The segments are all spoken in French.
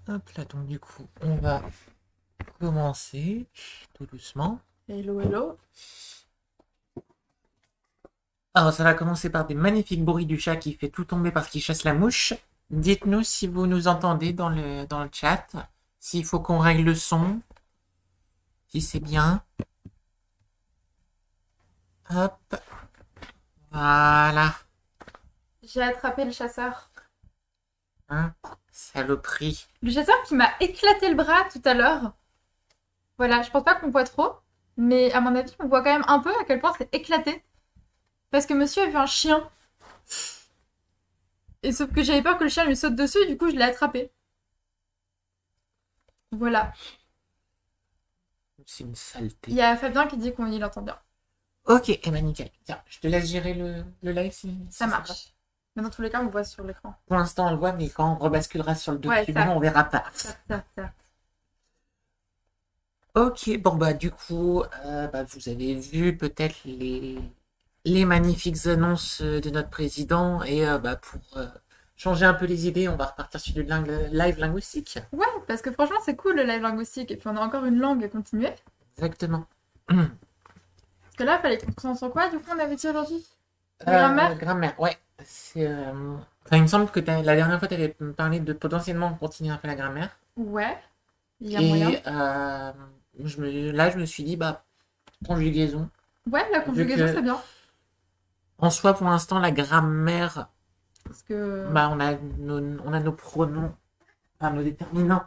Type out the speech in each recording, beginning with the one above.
Hop là, donc du coup, on va commencer tout doucement. Hello, hello. Alors, ça va commencer par des magnifiques bruits du chat qui fait tout tomber parce qu'il chasse la mouche. Dites-nous si vous nous entendez dans le chat, s'il faut qu'on règle le son, si c'est bien. Hop, voilà. J'ai attrapé le chasseur. Hein, saloperie. Le chasseur qui m'a éclaté le bras tout à l'heure. Voilà, je pense pas qu'on voit trop, mais à mon avis, on voit quand même un peu à quel point c'est éclaté. Parce que monsieur a vu un chien. Et sauf que j'avais peur que le chien lui saute dessus, et du coup, je l'ai attrapé. Voilà. C'est une saleté. Il y a Fabien qui dit qu'il entend bien. Ok, eh ben nickel. Tiens, je te laisse gérer le live si Ça va. marche. Mais dans tous les cas, on le voit sur l'écran. Pour l'instant, on le voit, mais quand on rebasculera sur le Ouais, document, ça. on verra pas. Ça. Ok, bon bah du coup, vous avez vu peut-être les magnifiques annonces de notre président et pour changer un peu les idées, on va repartir sur du live linguistique. Ouais, parce que franchement, c'est cool le live linguistique. Et puis, on a encore une langue à continuer. Exactement. Parce que là, il fallait qu'on se concentre sur quoi, du coup, on avait dit aujourd'hui? La grammaire. Grammaire, ouais. Enfin, il me semble que la dernière fois, tu avais parlé de potentiellement continuer un peu la grammaire. Ouais, il y a moyen. Et là, je me suis dit, conjugaison. Ouais, la Vu conjugaison, que, c'est bien. en soi, pour l'instant, la grammaire, Parce que. on a nos pronoms, enfin nos déterminants.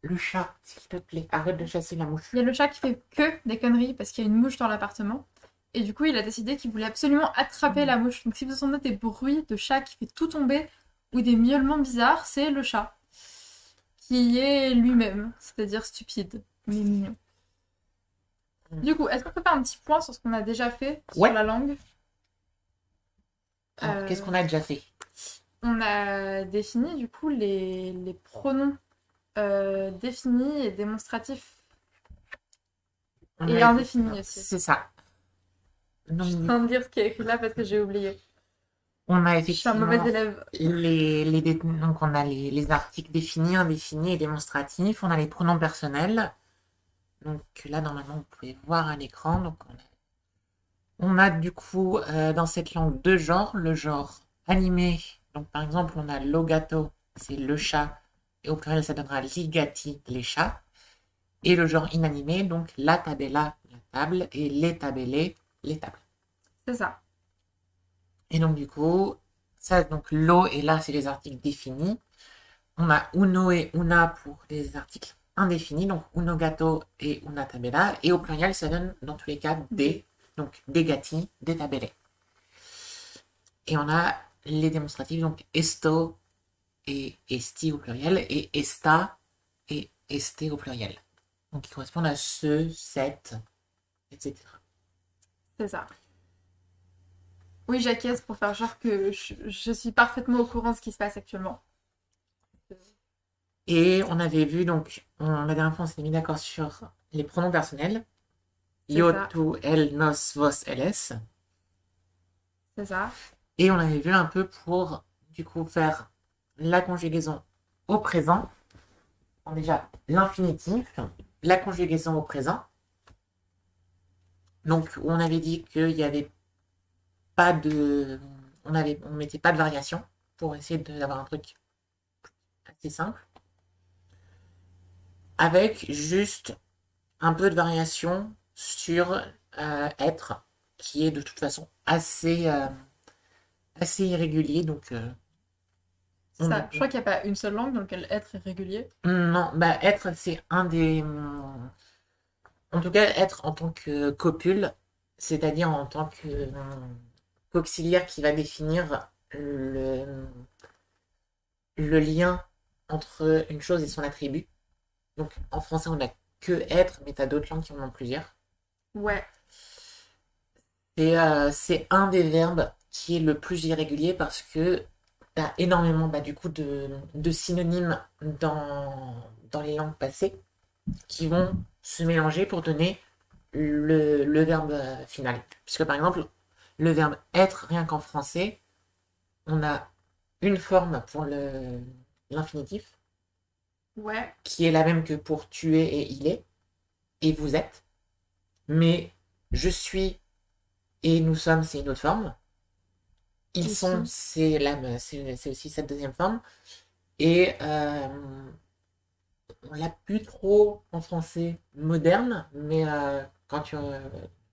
Le chat, s'il te plaît, arrête de chasser la mouche. Il y a le chat qui fait que des conneries parce qu'il y a une mouche dans l'appartement. Et du coup, il a décidé qu'il voulait absolument attraper la mouche. Donc, si vous entendez des bruits de chat qui fait tout tomber ou des miaulements bizarres, c'est le chat. Qui est lui-même, c'est-à-dire stupide, mais mignon. Du coup, est-ce qu'on peut faire un petit point sur ce qu'on a déjà fait sur Ouais. la langue? Alors, qu'est-ce qu'on a déjà fait? On a défini du coup les pronoms définis et démonstratifs. Et indéfinis aussi. C'est ça. Donc, Je suis en train de dire ce qui est écrit là parce que j'ai oublié. on a Je suis un mauvais effectivement élève. donc on a les articles définis, indéfinis et démonstratifs. On a les pronoms personnels. Donc là, normalement, vous pouvez voir à l'écran. Donc on a du coup dans cette langue deux genres. Le genre animé. Donc par exemple, on a lo gatto, c'est le chat. Et au pluriel, ça donnera li gatti, les chats. Et le genre inanimé, donc la tabella, la table, et les tabellés, les tables. C'est ça. Et donc du coup, ça, donc lo et la, c'est les articles définis. On a uno et una pour les articles indéfinis, donc uno gatto et una tabella. Et au pluriel, ça donne dans tous les cas des, donc des gatti, des tabellés. Et on a les démonstratifs, donc esto et esti au pluriel, et esta et este au pluriel. Donc, ils correspondent à ce, cette, etc. C'est ça. Oui, j'acquiesce pour faire genre que je suis parfaitement au courant de ce qui se passe actuellement. Et on avait vu, donc, la dernière fois, on s'était mis d'accord sur les pronoms personnels. C'est Yo, ça. tu, elle, nos, vos, elles. C'est ça. Et on avait vu un peu pour, du coup, faire la conjugaison au présent. Donc, déjà, l'infinitif, la conjugaison au présent. Donc, on avait dit qu'il n'y avait pas de. On mettait pas de variation pour essayer d'avoir un truc assez simple. Avec juste un peu de variation sur être, qui est de toute façon assez irrégulier. Donc, C'est ça. Je crois qu'il n'y a pas une seule langue dans laquelle être est régulier. non, être, c'est un des. En tout cas, être en tant que copule, c'est-à-dire en tant qu'auxiliaire qui va définir le lien entre une chose et son attribut. Donc en français, on n'a que être, mais tu as d'autres langues qui en ont plusieurs. Ouais. C'est un des verbes qui est le plus irrégulier parce que tu as énormément du coup de synonymes dans les langues passées qui vont se mélanger pour donner le verbe final. Puisque par exemple, le verbe être, rien qu'en français, on a une forme pour l'infinitif Ouais. qui est la même que pour tuer et il est, et vous êtes. Mais je suis et nous sommes, c'est une autre forme. Ils Ils sont, sont. c'est aussi cette deuxième forme. Et on l'a plus trop en français moderne, mais quand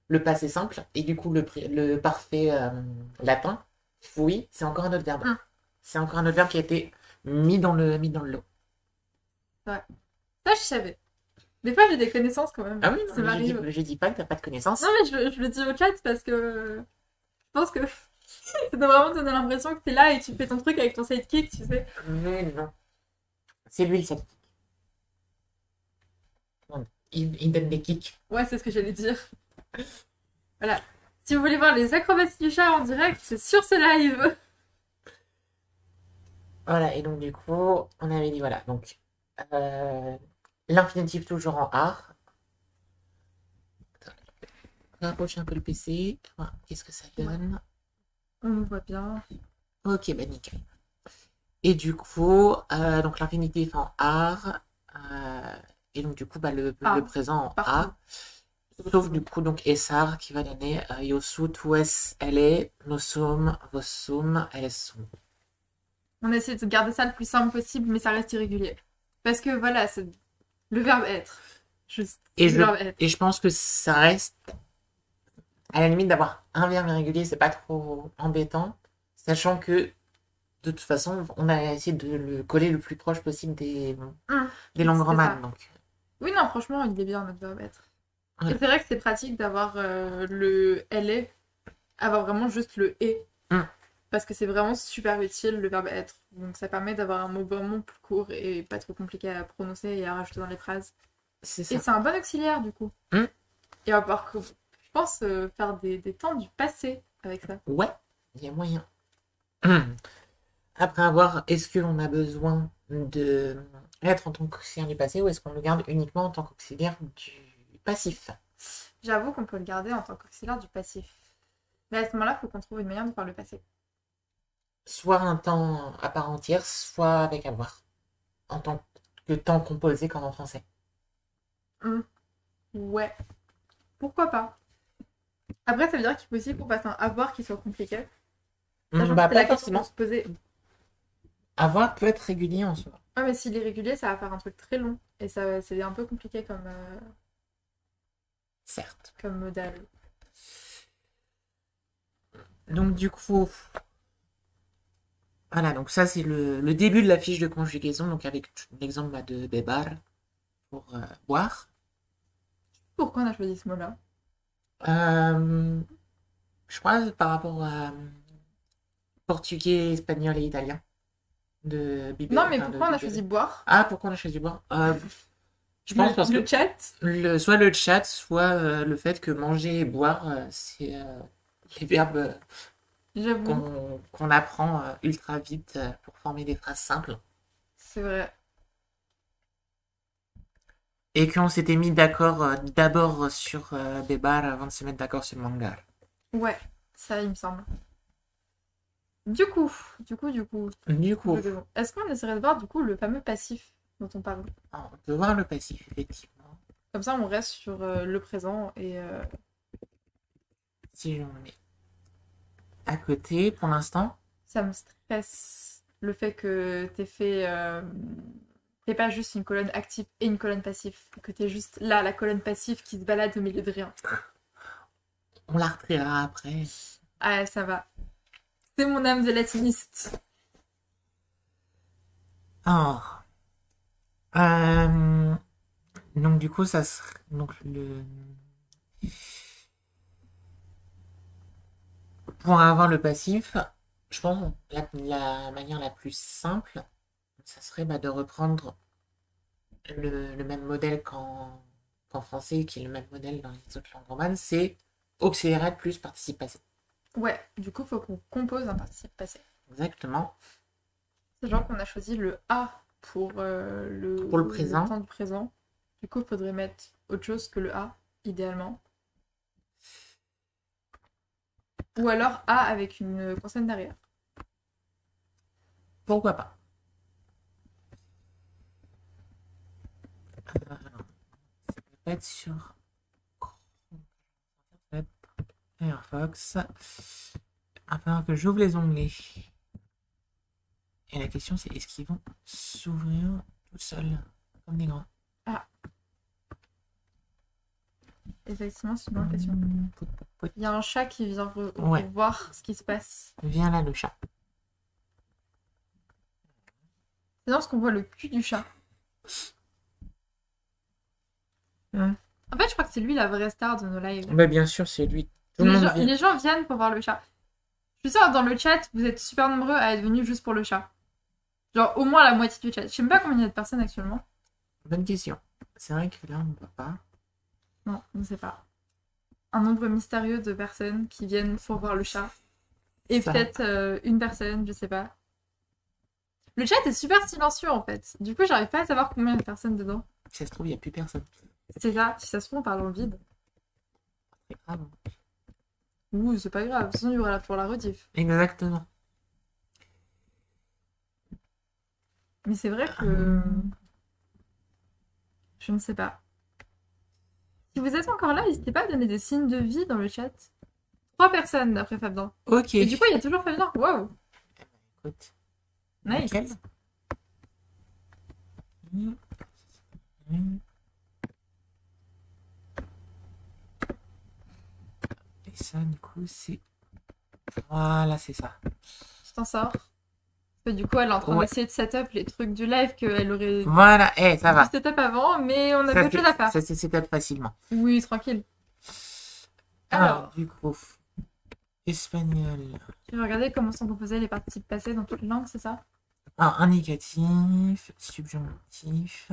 le passé simple et du coup le parfait latin, oui, c'est encore un autre verbe. Hum, C'est encore un autre verbe qui a été mis dans le lot. ouais. Ça, je savais. Des fois, j'ai des connaissances quand même. Ah oui, non, Ça mais m'arrive. je dis pas que t'as pas de Non, connaissances. mais je le dis au chat parce que je pense que ça doit vraiment te donner l'impression que t'es là et tu fais ton truc avec ton sidekick, tu sais. Mais non, c'est lui le sidekick. Il donne des kicks. Ouais, c'est ce que j'allais dire. Voilà. Si vous voulez voir les acrobaties du chat en direct, c'est sur ce live. Voilà, et donc du coup, on avait dit voilà, donc euh, l'infinitif toujours en art. Rapprocher un peu le PC. Voilà, qu'est-ce que ça Ouais. donne? On me voit bien. Ok, bah nickel. Et du coup, donc l'infinitif en art. Et donc du coup, bah, le Ah, présent en partout. A. Sauf du coup, donc Essar qui va donner Yosu, tues, elle, nosum, vossum, ellesum. On essaie de garder ça le plus simple possible, mais ça reste irrégulier. Parce que voilà, c'est le verbe être. Juste Et le je, verbe être. et je pense que ça reste, à la limite d'avoir un verbe irrégulier, c'est pas trop embêtant, sachant que de toute façon, on a essayé de le coller le plus proche possible Hum, des langues c'est romanes. ça. Donc, Oui, non, franchement, il est bien notre verbe être. Et voilà. c'est vrai que c'est pratique d'avoir le elle, avoir vraiment juste le et. Hum, Parce que c'est vraiment super utile le verbe être. Donc ça permet d'avoir un mot vraiment plus court et pas trop compliqué à prononcer et à rajouter dans les phrases. c'est Et ça. c'est un bon auxiliaire du coup. Hum, Et on va pouvoir, je pense, faire des temps du passé avec ça. ouais, il y a moyen. Hum. Après avoir, est-ce qu'on a besoin de être en tant qu'auxiliaire du passé ou est-ce qu'on le garde uniquement en tant qu'auxiliaire du passif? J'avoue qu'on peut le garder en tant qu'auxiliaire du passif. Mais à ce moment-là, il faut qu'on trouve une manière de faire le passé. Soit un temps à part entière, soit avec avoir. En tant que temps composé comme en français. Hum, Ouais, pourquoi pas. Après, ça veut dire qu'il faut aussi qu'on fasse un avoir qui soit compliqué. Sachant que Bah, c'est pas la question qu'on forcément. se posait. Avoir peut être régulier en soi. Ouais, mais s'il est régulier, ça va faire un truc très long. Et ça, c'est un peu compliqué Certes. comme modèle. Donc, du coup, voilà, donc ça c'est le début de la fiche de conjugaison, donc avec l'exemple bah, de bebar pour boire. Pourquoi on a choisi ce mot-là? Euh, je crois par rapport à portugais, espagnol et italien de Non, mais enfin, de pourquoi on a bibérer. choisi boire? Ah, pourquoi on a choisi boire? Je pense parce Le que chat? soit le chat, soit le fait que manger et boire, c'est les verbes J'avoue, qu'on apprend ultra vite pour former des phrases simples. c'est vrai. Et qu'on s'était mis d'accord d'abord sur Bebar avant de se mettre d'accord sur Mangar. Ouais, ça, il me semble. Du coup, du coup, Du coup, est-ce qu'on essaierait de voir du coup le fameux passif dont on parle? on peut voir le passif, effectivement. Comme ça, on reste sur le présent et Si on le met à côté pour l'instant. ça me stresse le fait que t'aies fait. T'aies pas juste une colonne active et une colonne passive. Que t'aies juste là la colonne passive qui se balade au milieu de rien. On la retirera après. Ah, ça va. C'est mon âme de latiniste. Or, euh, donc du coup, ça serait donc pour avoir le passif, je pense la manière la plus simple, ça serait bah, de reprendre le même modèle qu'en français, qui est le même modèle dans les autres langues romanes, c'est auxiliaire plus participe passé. Ouais, du coup, faut qu'on compose un participe passé. Exactement. C'est genre qu'on a choisi le A pour Pour le le présent, temps du présent. Du coup, il faudrait mettre autre chose que le A, idéalement. Ou alors A avec une consonne derrière. pourquoi pas. être sur Firefox. Il va falloir que j'ouvre les onglets. Et la question c'est est-ce qu'ils vont s'ouvrir tout seuls comme des grands? Ah. Effectivement, c'est une bonne question. Il y a un chat qui vient pour voir ce qui se passe. Viens là, le chat. C'est dans ce qu'on voit le cul du chat. En fait, je crois que c'est lui la vraie star de nos lives. Bah, bien sûr, c'est lui. Tout le monde vient. Les gens viennent pour voir le chat. Je suis sûre, dans le chat, vous êtes super nombreux à être venus juste pour le chat. Genre, au moins la moitié du chat. Je sais même pas combien il y a de personnes actuellement. Bonne question. C'est vrai que là, on ne voit pas. Non, on ne sait pas. Un nombre mystérieux de personnes qui viennent pour voir le chat. Et peut-être une personne, je sais pas. Le chat est super silencieux en fait. Du coup, j'arrive pas à savoir combien il y a de personnes dedans. Si ça se trouve, il n'y a plus personne. C'est ça. Si ça se trouve, on parle dans le vide. C'est grave. Ouh, c'est pas grave. De toute façon, il y aura pour la rediff. Exactement. Mais c'est vrai que... Je ne sais pas. Si vous êtes encore là, n'hésitez pas à donner des signes de vie dans le chat. 3 personnes d'après Fabien. Ok. Et du coup, il y a toujours Fabien. Waouh. Écoute. Nice. Nickel. Et ça, du coup, c'est... Voilà, c'est ça. Tu t'en sors. Parce que du coup, elle est en train d'essayer de setup les trucs du live qu'elle aurait... Voilà, ça va. Setup avant, mais on a d'autres choses à faire. Ça s'est setup facilement. Oui, tranquille. Alors, du coup... Espagnol. Tu veux regarder comment sont composés les participes passés dans toutes les langues, c'est ça? Alors, indicatif, subjonctif.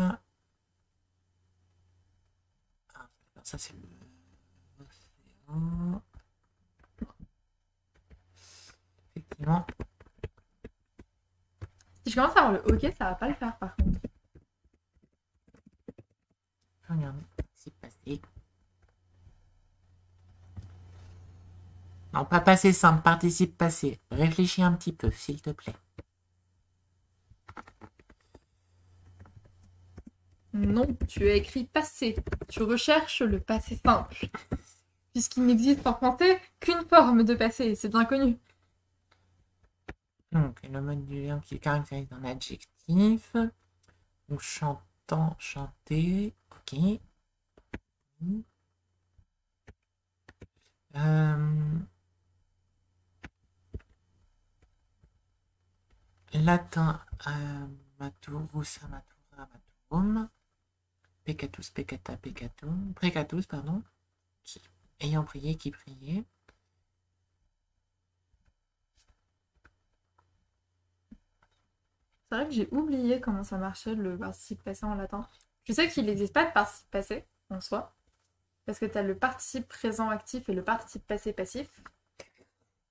Ça, c'est le... Effectivement. Si je commence à avoir le OK, ça va pas le faire par contre. Regardez, c'est passé. Non, pas passé simple, participe passé. Réfléchis un petit peu, s'il te plaît. Non, tu as écrit passé. Tu recherches le passé simple. Puisqu'il n'existe en français qu'une forme de passé, c'est bien connu. Donc, le mode du verbe qui caractérise un adjectif. Donc, chantant, chanter. Ok. Latin, maturus, amatura, maturum. Peccatus, peccata, peccatum. Precatus, pardon. Qui, ayant prié, qui priait. C'est vrai que j'ai oublié comment ça marchait le participe passé en latin. Je sais qu'il n'existe pas de participe passé en soi. Parce que tu as le participe présent actif et le participe passé passif.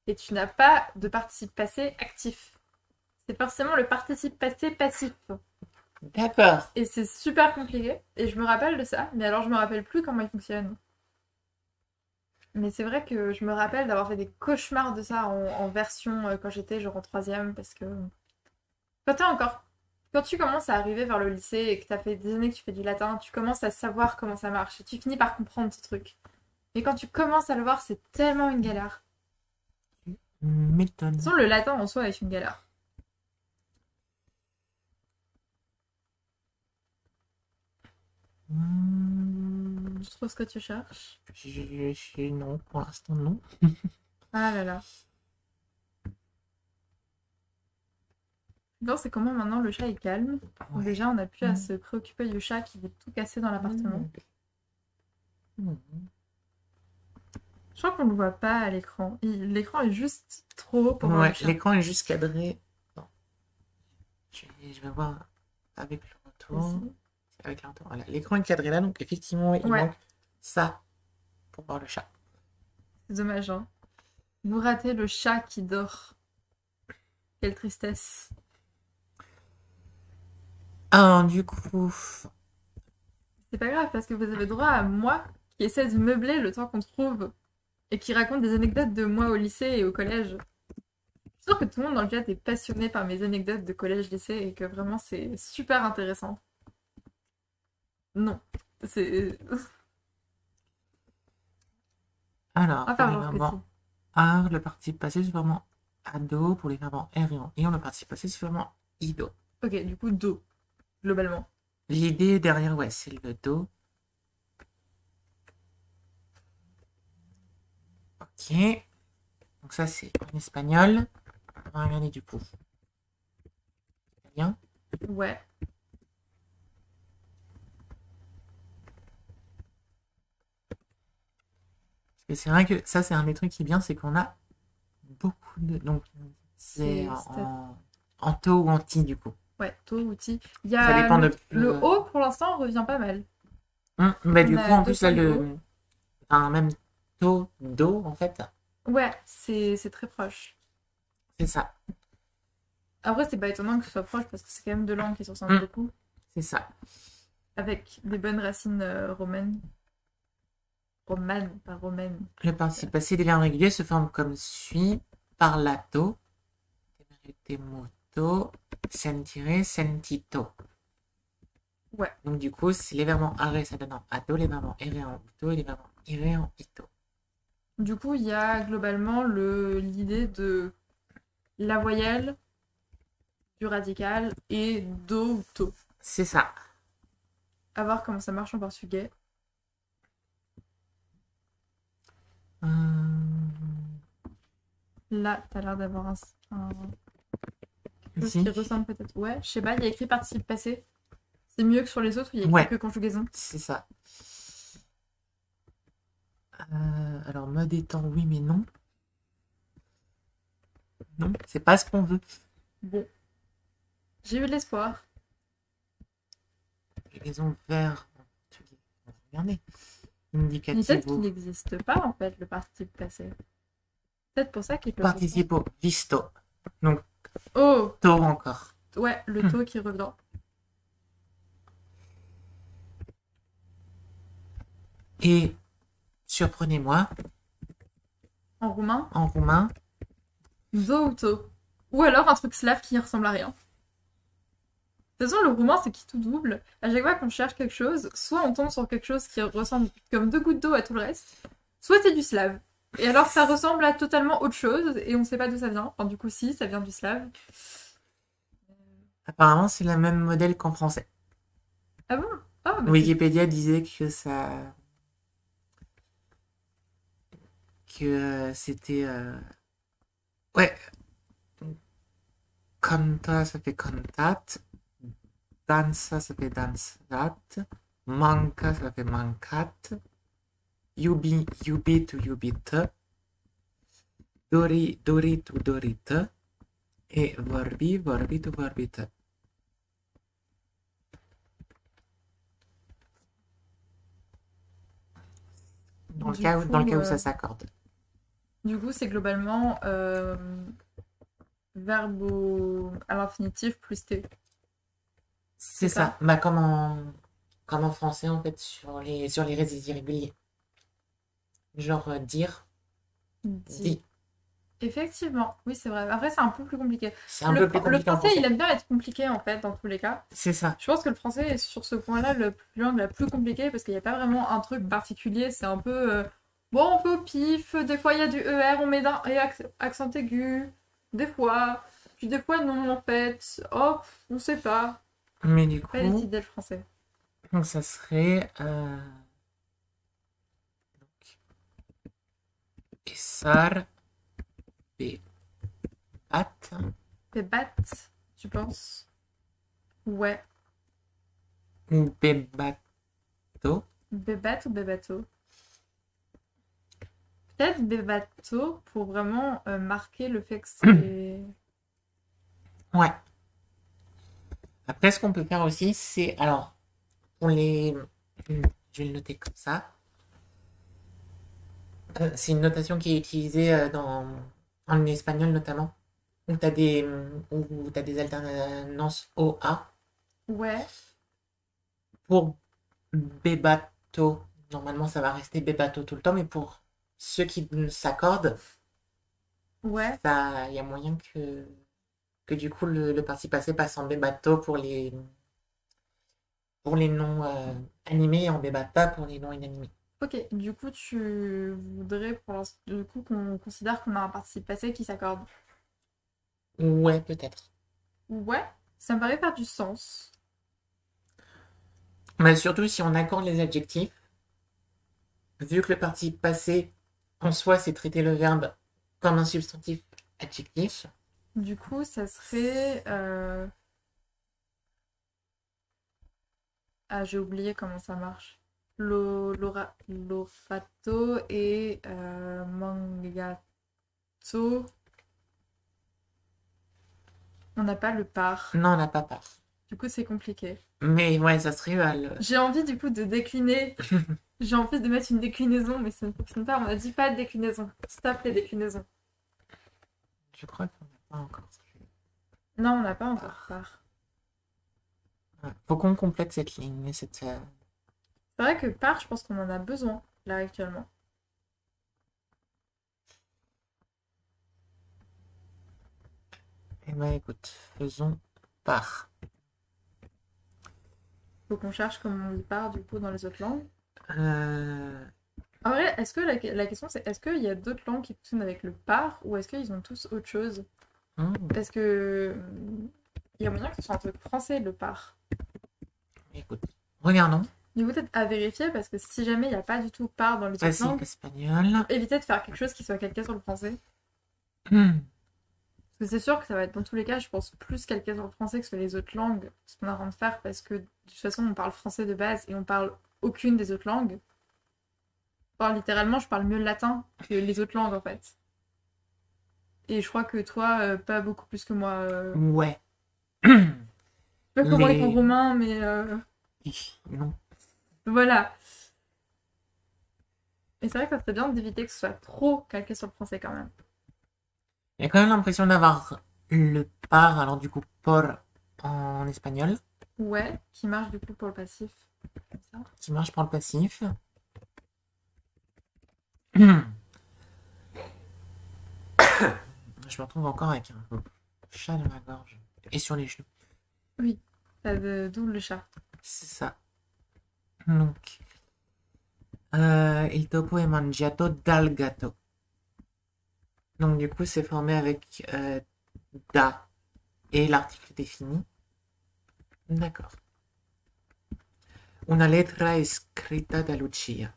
Et tu n'as pas de participe passé actif. C'est forcément le participe passé passif. D'accord. Et c'est super compliqué. Et je me rappelle de ça. Mais alors je me rappelle plus comment il fonctionne. Mais c'est vrai que je me rappelle d'avoir fait des cauchemars de ça en version quand j'étais genre en 3e. Parce que... Quand tu commences à arriver vers le lycée et que tu as fait des années que tu fais du latin, tu commences à savoir comment ça marche et tu finis par comprendre ce truc. Mais quand tu commences à le voir, c'est tellement une galère. M'étonne. De toute façon, le latin en soi est une galère. Tu trouves ce que tu cherches? Non, pour l'instant, non. Ah là là. Non, c'est comment maintenant le chat est calme. Donc déjà, on n'a plus à se préoccuper du chat qui veut tout casser dans l'appartement. Je crois qu'on ne le voit pas à l'écran. L'écran est juste trop haut pour voir le chat. L'écran est juste cadré. Non. Je vais voir avec le retour. Avec le retour. Voilà. L'écran est cadré là, donc effectivement, il manque ça pour voir le chat. C'est dommage, hein. Vous ratez le chat qui dort. Quelle tristesse. Ah, du coup... C'est pas grave parce que vous avez droit à moi qui essaie de meubler le temps qu'on trouve et qui raconte des anecdotes de moi au lycée et au collège. Je suis sûre que tout le monde dans le chat est passionné par mes anecdotes de collège-lycée et que vraiment c'est super intéressant. Non. C'est... Alors, On va pour faire les genre précis. verbes ar, le participe passé sous forme ado. Pour les verbes er et en ion, le participe passé sous forme ido. Ok, du coup, do, globalement. L'idée derrière, ouais, c'est le do. Ok. Donc ça, c'est en espagnol. On va regarder du coup. Italien. Ouais. Et c'est vrai que ça, c'est un des trucs qui est bien, c'est qu'on a beaucoup de. Donc, c'est C'est en taux ou en ti, du coup. ouais, to ou ti. Il y Ça a dépend de. le O, pour l'instant, revient pas mal. Bah, On du coup, a en deux plus, là, syllabes. enfin, même taux, do, en fait, Ouais, c'est très proche. c'est ça. Après, c'est pas étonnant que ce soit proche parce que c'est quand même deux langues qui se ressemblent Mm. beaucoup, C'est ça. avec des bonnes racines romaines. Romanes, pas romaines. Le participe passé des verbes réguliers se forme comme suit: parlato, temuto, sentire, sentito. Ouais. Donc, du coup, c'est les verbes en are, ça donne en ado, les verbes en ere en uto et les verbes en ire en ito. Du coup, il y a globalement l'idée de la voyelle, du radical et do ou to. C'est ça. À voir comment ça marche en portugais. Là, t'as l'air d'avoir quelque chose Ici. qui ressemble peut-être. Ouais, je sais pas, il y a écrit participe passé. C'est mieux que sur les autres, il y a écrit Ouais. que conjugaison. C'est ça. Alors, mode étant oui, mais non. Non, c'est pas ce qu'on veut. Bon. J'ai eu de l'espoir. Raison vers. Regardez. Mais Indicativo. peut-être qu'il n'existe pas en fait le participe passé. Peut-être pour ça qu'il peut. Participo visto. Donc, Oh, to encore. ouais, le to qui revient. Et surprenez-moi, En roumain, en roumain, do ou to. Ou alors un truc slave qui ressemble à rien. De toute façon, le roumain, c'est qui tout double. À chaque fois qu'on cherche quelque chose, soit on tombe sur quelque chose qui ressemble comme deux gouttes d'eau à tout le reste, soit c'est du slave. Et alors, ça ressemble à totalement autre chose, et on sait pas d'où ça vient. Enfin, du coup, si, ça vient du slave. apparemment, c'est le même modèle qu'en français. Ah bon? Ah, bah, Wikipédia disait que ça. Que c'était. Ouais. Canta, ça fait cantat. Dansa, ça fait dansat. Manca, ça fait mancat. Yubi, yubit ou yubit. Dori, dorit ou dorit. Et vorbi, vorbit ou vorbit. Dans le cas où ça s'accorde. Du coup, c'est globalement verbe à l'infinitif plus T. C'est ça. Bah, comme en français, en fait, sur les résidus irréguliers. Genre dire, dit. Effectivement, oui, c'est vrai. Après, c'est un peu plus compliqué. C'est un peu plus compliqué Le en français, français. il aime bien être compliqué, en fait, dans tous les cas. C'est ça. Je pense que le français est sur ce point-là la langue la plus compliquée parce qu'il n'y a pas vraiment un truc particulier. C'est un peu. Bon, on fait au pif. Des fois, il y a du ER, on met d'un accent aigu. Des fois. Puis des fois, non, en fait. Oh, on sait pas. Mais du Pas les coup, idées le français. donc ça serait. Essar, bebat. Bébat, tu penses? Ouais. Ou bebato. Bébat ou bébato? Peut-être bébato pour vraiment marquer le fait que c'est. Ouais. Après, ce qu'on peut faire aussi, c'est. Alors, pour les. Je vais le noter comme ça. C'est une notation qui est utilisée en espagnol notamment, où tu as des alternances OA. Ouais. Pour bebato, normalement ça va rester bebato tout le temps, mais pour ceux qui s'accordent, Ouais. il y a moyen que du coup le participe passé passe en bebato pour les noms animés et en bebata pour les noms inanimés. Ok, du coup, tu voudrais du coup qu'on considère qu'on a un participe passé qui s'accorde. Ouais, peut-être. Ouais, ça me paraît faire du sens. Mais surtout si on accorde les adjectifs, vu que le participe passé, en soi, c'est traiter le verbe comme un substantif adjectif. Du coup, ça serait... Ah, j'ai oublié comment ça marche. L'orato et mangato. On n'a pas le par. Non, on n'a pas part. Du coup, c'est compliqué. Mais ouais, ça serait J'ai envie du coup de décliner. J'ai envie de mettre une déclinaison, mais ça ne fonctionne pas. On a dit pas de déclinaison. Stop les déclinaisons. Je crois qu'on n'a pas encore. Non, on n'a pas encore par. Ouais. Faut qu'on complète cette ligne. Mais C'est vrai que par, je pense qu'on en a besoin, là, actuellement. Eh ben écoute, faisons par. Faut qu'on cherche comment on dit par, du coup, dans les autres langues. Euh, En vrai, est-ce que la question c'est est-ce qu'il y a d'autres langues qui fonctionnent avec le par ou est-ce qu'ils ont tous autre chose? hmm, Parce que il y a moyen que ce soit un truc français le par. écoute, regardons. Du coup, peut-être à vérifier parce que si jamais il n'y a pas du tout par dans les autres Passif langues, espagnol. évitez de faire quelque chose qui soit calqué sur le français. Hmm. Parce que c'est sûr que ça va être dans tous les cas, je pense, plus calqué sur le français que sur les autres langues, ce qu'on est en train de faire parce que de toute façon, on parle français de base et on parle aucune des autres langues. Enfin, littéralement, je parle mieux le latin que les autres langues en fait. Et je crois que toi, pas beaucoup plus que moi. Ouais. Pas comment avec en Les. romain, mais Non. voilà. Et c'est vrai que ça serait bien d'éviter que ce soit trop calqué sur le français quand même. Il y a quand même l'impression d'avoir le par, alors du coup, por en espagnol, Ouais, qui marche du coup pour le passif. Comme ça. qui marche pour le passif. Je me retrouve encore avec un chat dans la gorge et sur les genoux. Oui, d'où le chat. C'est ça. Donc, il topo è mangiato dal gatto. Donc, du coup, c'est formé avec da et l'article défini. D'accord. Una lettera è scritta da Lucia.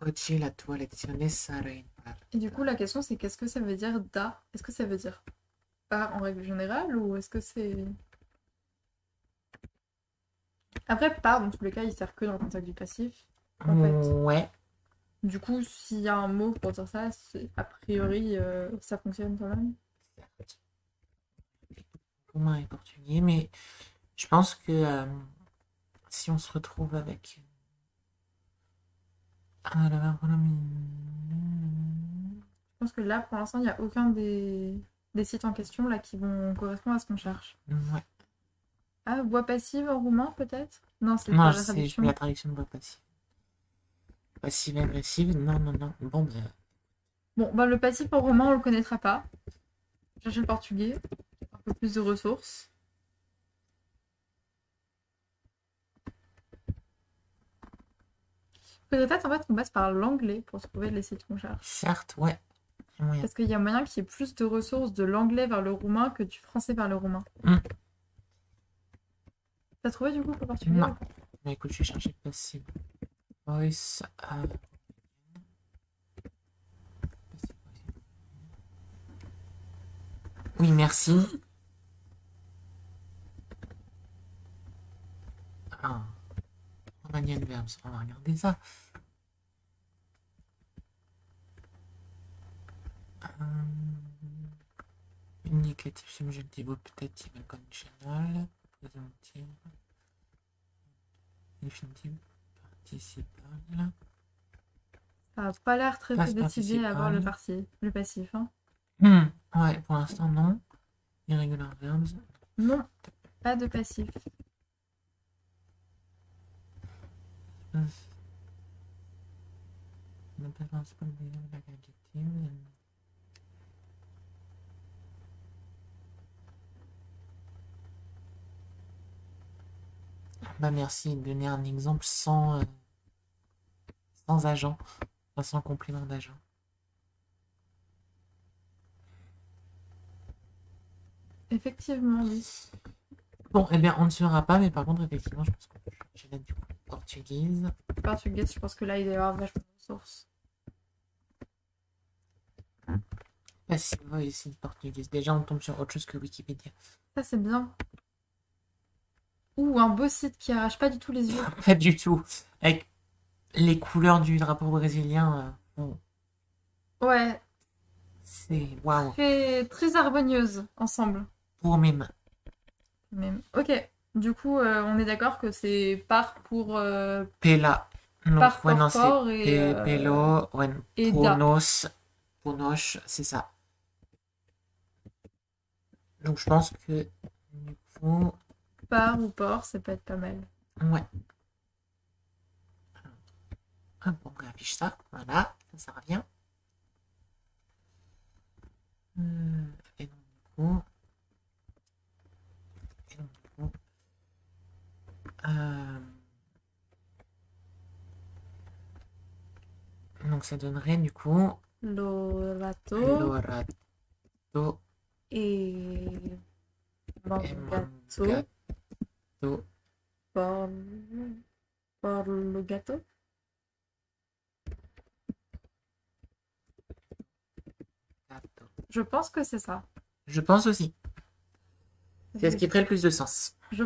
Oggi la tua lezione sarà in par. Et du coup, la question c'est qu'est-ce que ça veut dire da? Est-ce que ça veut dire par en règle générale ou est-ce que c'est. Après, par dans tous les cas, il sert que dans le contact du passif. En fait. Ouais. Du coup, s'il y a un mot pour dire ça, a priori, ça fonctionne quand même. Roumain et portugais, mais je pense que si on se retrouve avec. Ah, la Je pense que là, pour l'instant, il n'y a aucun des sites en question là qui vont correspondre à ce qu'on cherche. ouais. Ah, voix passive en roumain, peut-être? Non, c'est Non, pas je la sais, je fais traduction. la traduction de voix passive. Passive agressive, non, non, non. Bon, ben, Bon, bah, le passif en roumain, on le connaîtra pas. Chercher le portugais, un peu plus de ressources. Peut-être en fait qu'on passe par l'anglais pour trouver les sites qu'on cherche. certes, ouais. Il y a moyen. Parce qu'il y a moyen qu'il y ait plus de ressources de l'anglais vers le roumain que du français vers le roumain. Hmm. T'as trouvé du coup pour le portugais? Non. Mais écoute, je vais chercher passive. Voice. Oui, merci. Ah. Romanian verbs, on va regarder ça. Indicatif, subjectif, optatif, conditional, présomptif, définitif, participial. Ça n'a pas l'air très Passe décidé à avoir participial. le passif. Hein. Ouais, pour l'instant, non. Irregular verbs. Non, pas de passif. Ne présente pas le adjective. Bah merci, donner un exemple sans sans agent, enfin, sans complément d'agent. Effectivement, oui. Bon, eh bien, on ne saura pas, mais par contre, effectivement, je pense que je vais mettre du coup portugaise. Portugaise, je pense que là, il doit y avoir vachement de ressources. Passive, oui, c'est une portugaise. Déjà, on tombe sur autre chose que Wikipédia. Ça, c'est bien. Ou un beau site qui arrache pas du tout les yeux. Pas du tout. Avec les couleurs du drapeau brésilien, bon, Ouais, c'est waouh. très, très harmonieuse ensemble. Pour mes mains. Même. Ok. Du coup, on est d'accord que c'est par pour Pela. Non, par ouais, non, por c'est et Pelo. Ouais, et da. Ponoche, c'est ça. Donc, je pense que du coup, Par ou por, ça peut être pas mal. ouais. Hop, on affiche ça. Voilà, ça revient. Et donc, du coup. Euh, donc, ça donnerait du coup. Lorato Lorato et et Mangato. Mangato. Por, por lo gato. Gato. Je pense que c'est ça. Je pense aussi. C'est ce qui ferait le plus de sens. Je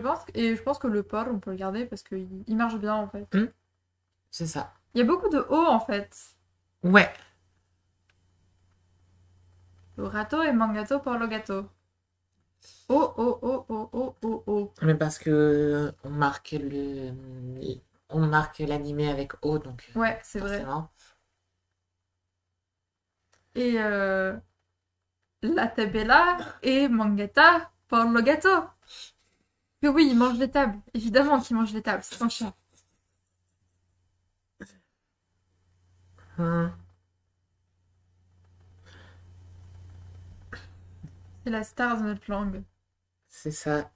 pense que le por, on peut le garder parce qu'il marche bien en fait. C'est ça. Il y a beaucoup de O en fait. Ouais. Lorato et Mangato por lo gato. Oh, oh, oh, oh, oh, oh, oh. Mais parce que on marque l'animé avec O, donc Ouais, c'est vrai. forcément. Et la tabella et Mangata por lo gato. Que oui, il mange les tables. Évidemment qu'il mange les tables, c'est un chat. Hum, C'est la star de notre langue. c'est ça.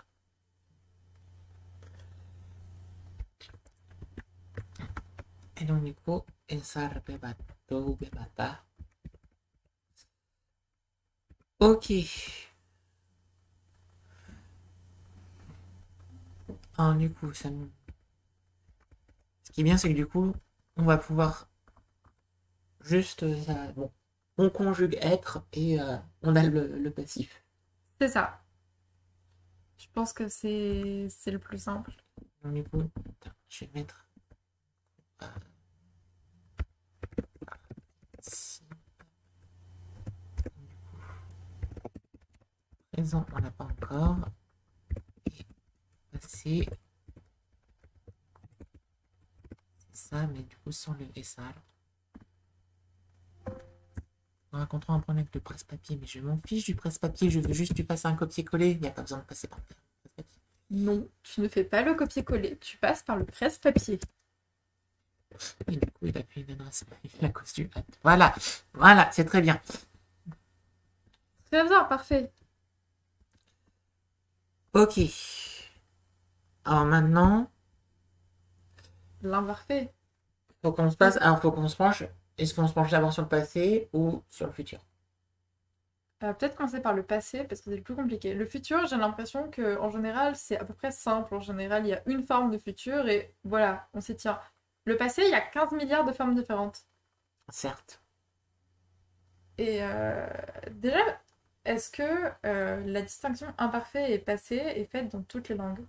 Et donc du coup, Elsar Bebato Bebata. Ok. Alors du coup, ça nous... Ce qui est bien, c'est que du coup, on va pouvoir juste... bon, on conjugue être et on a le passif. C'est ça. Je pense que c'est le plus simple. Donc du coup, attends, je vais mettre... ici. Présent, on l'a pas encore. Et passé. C'est ça, mais du coup, sans le SAL. On racontera un problème avec le presse-papier, mais je m'en fiche du presse-papier, je veux juste que tu passes un copier-coller, il n'y a pas besoin de passer par le presse-papier. Non, tu ne fais pas le copier-coller, tu passes par le presse-papier. Et du coup, il a fait une adresse mail à cause du hat. Voilà, voilà, c'est très bien. Très bien, parfait. Ok. Alors maintenant, L'imparfait. faut qu'on se passe. Alors, faut qu'on se penche. Est-ce qu'on se penche d'abord sur le passé ou sur le futur? Peut-être commencer par le passé parce que c'est le plus compliqué. Le futur, j'ai l'impression que en général, c'est à peu près simple. En général, il y a une forme de futur et voilà, on s'y tient. Le passé, il y a 15 milliards de formes différentes. Certes. Et déjà, est-ce que la distinction imparfait et passé est faite dans toutes les langues?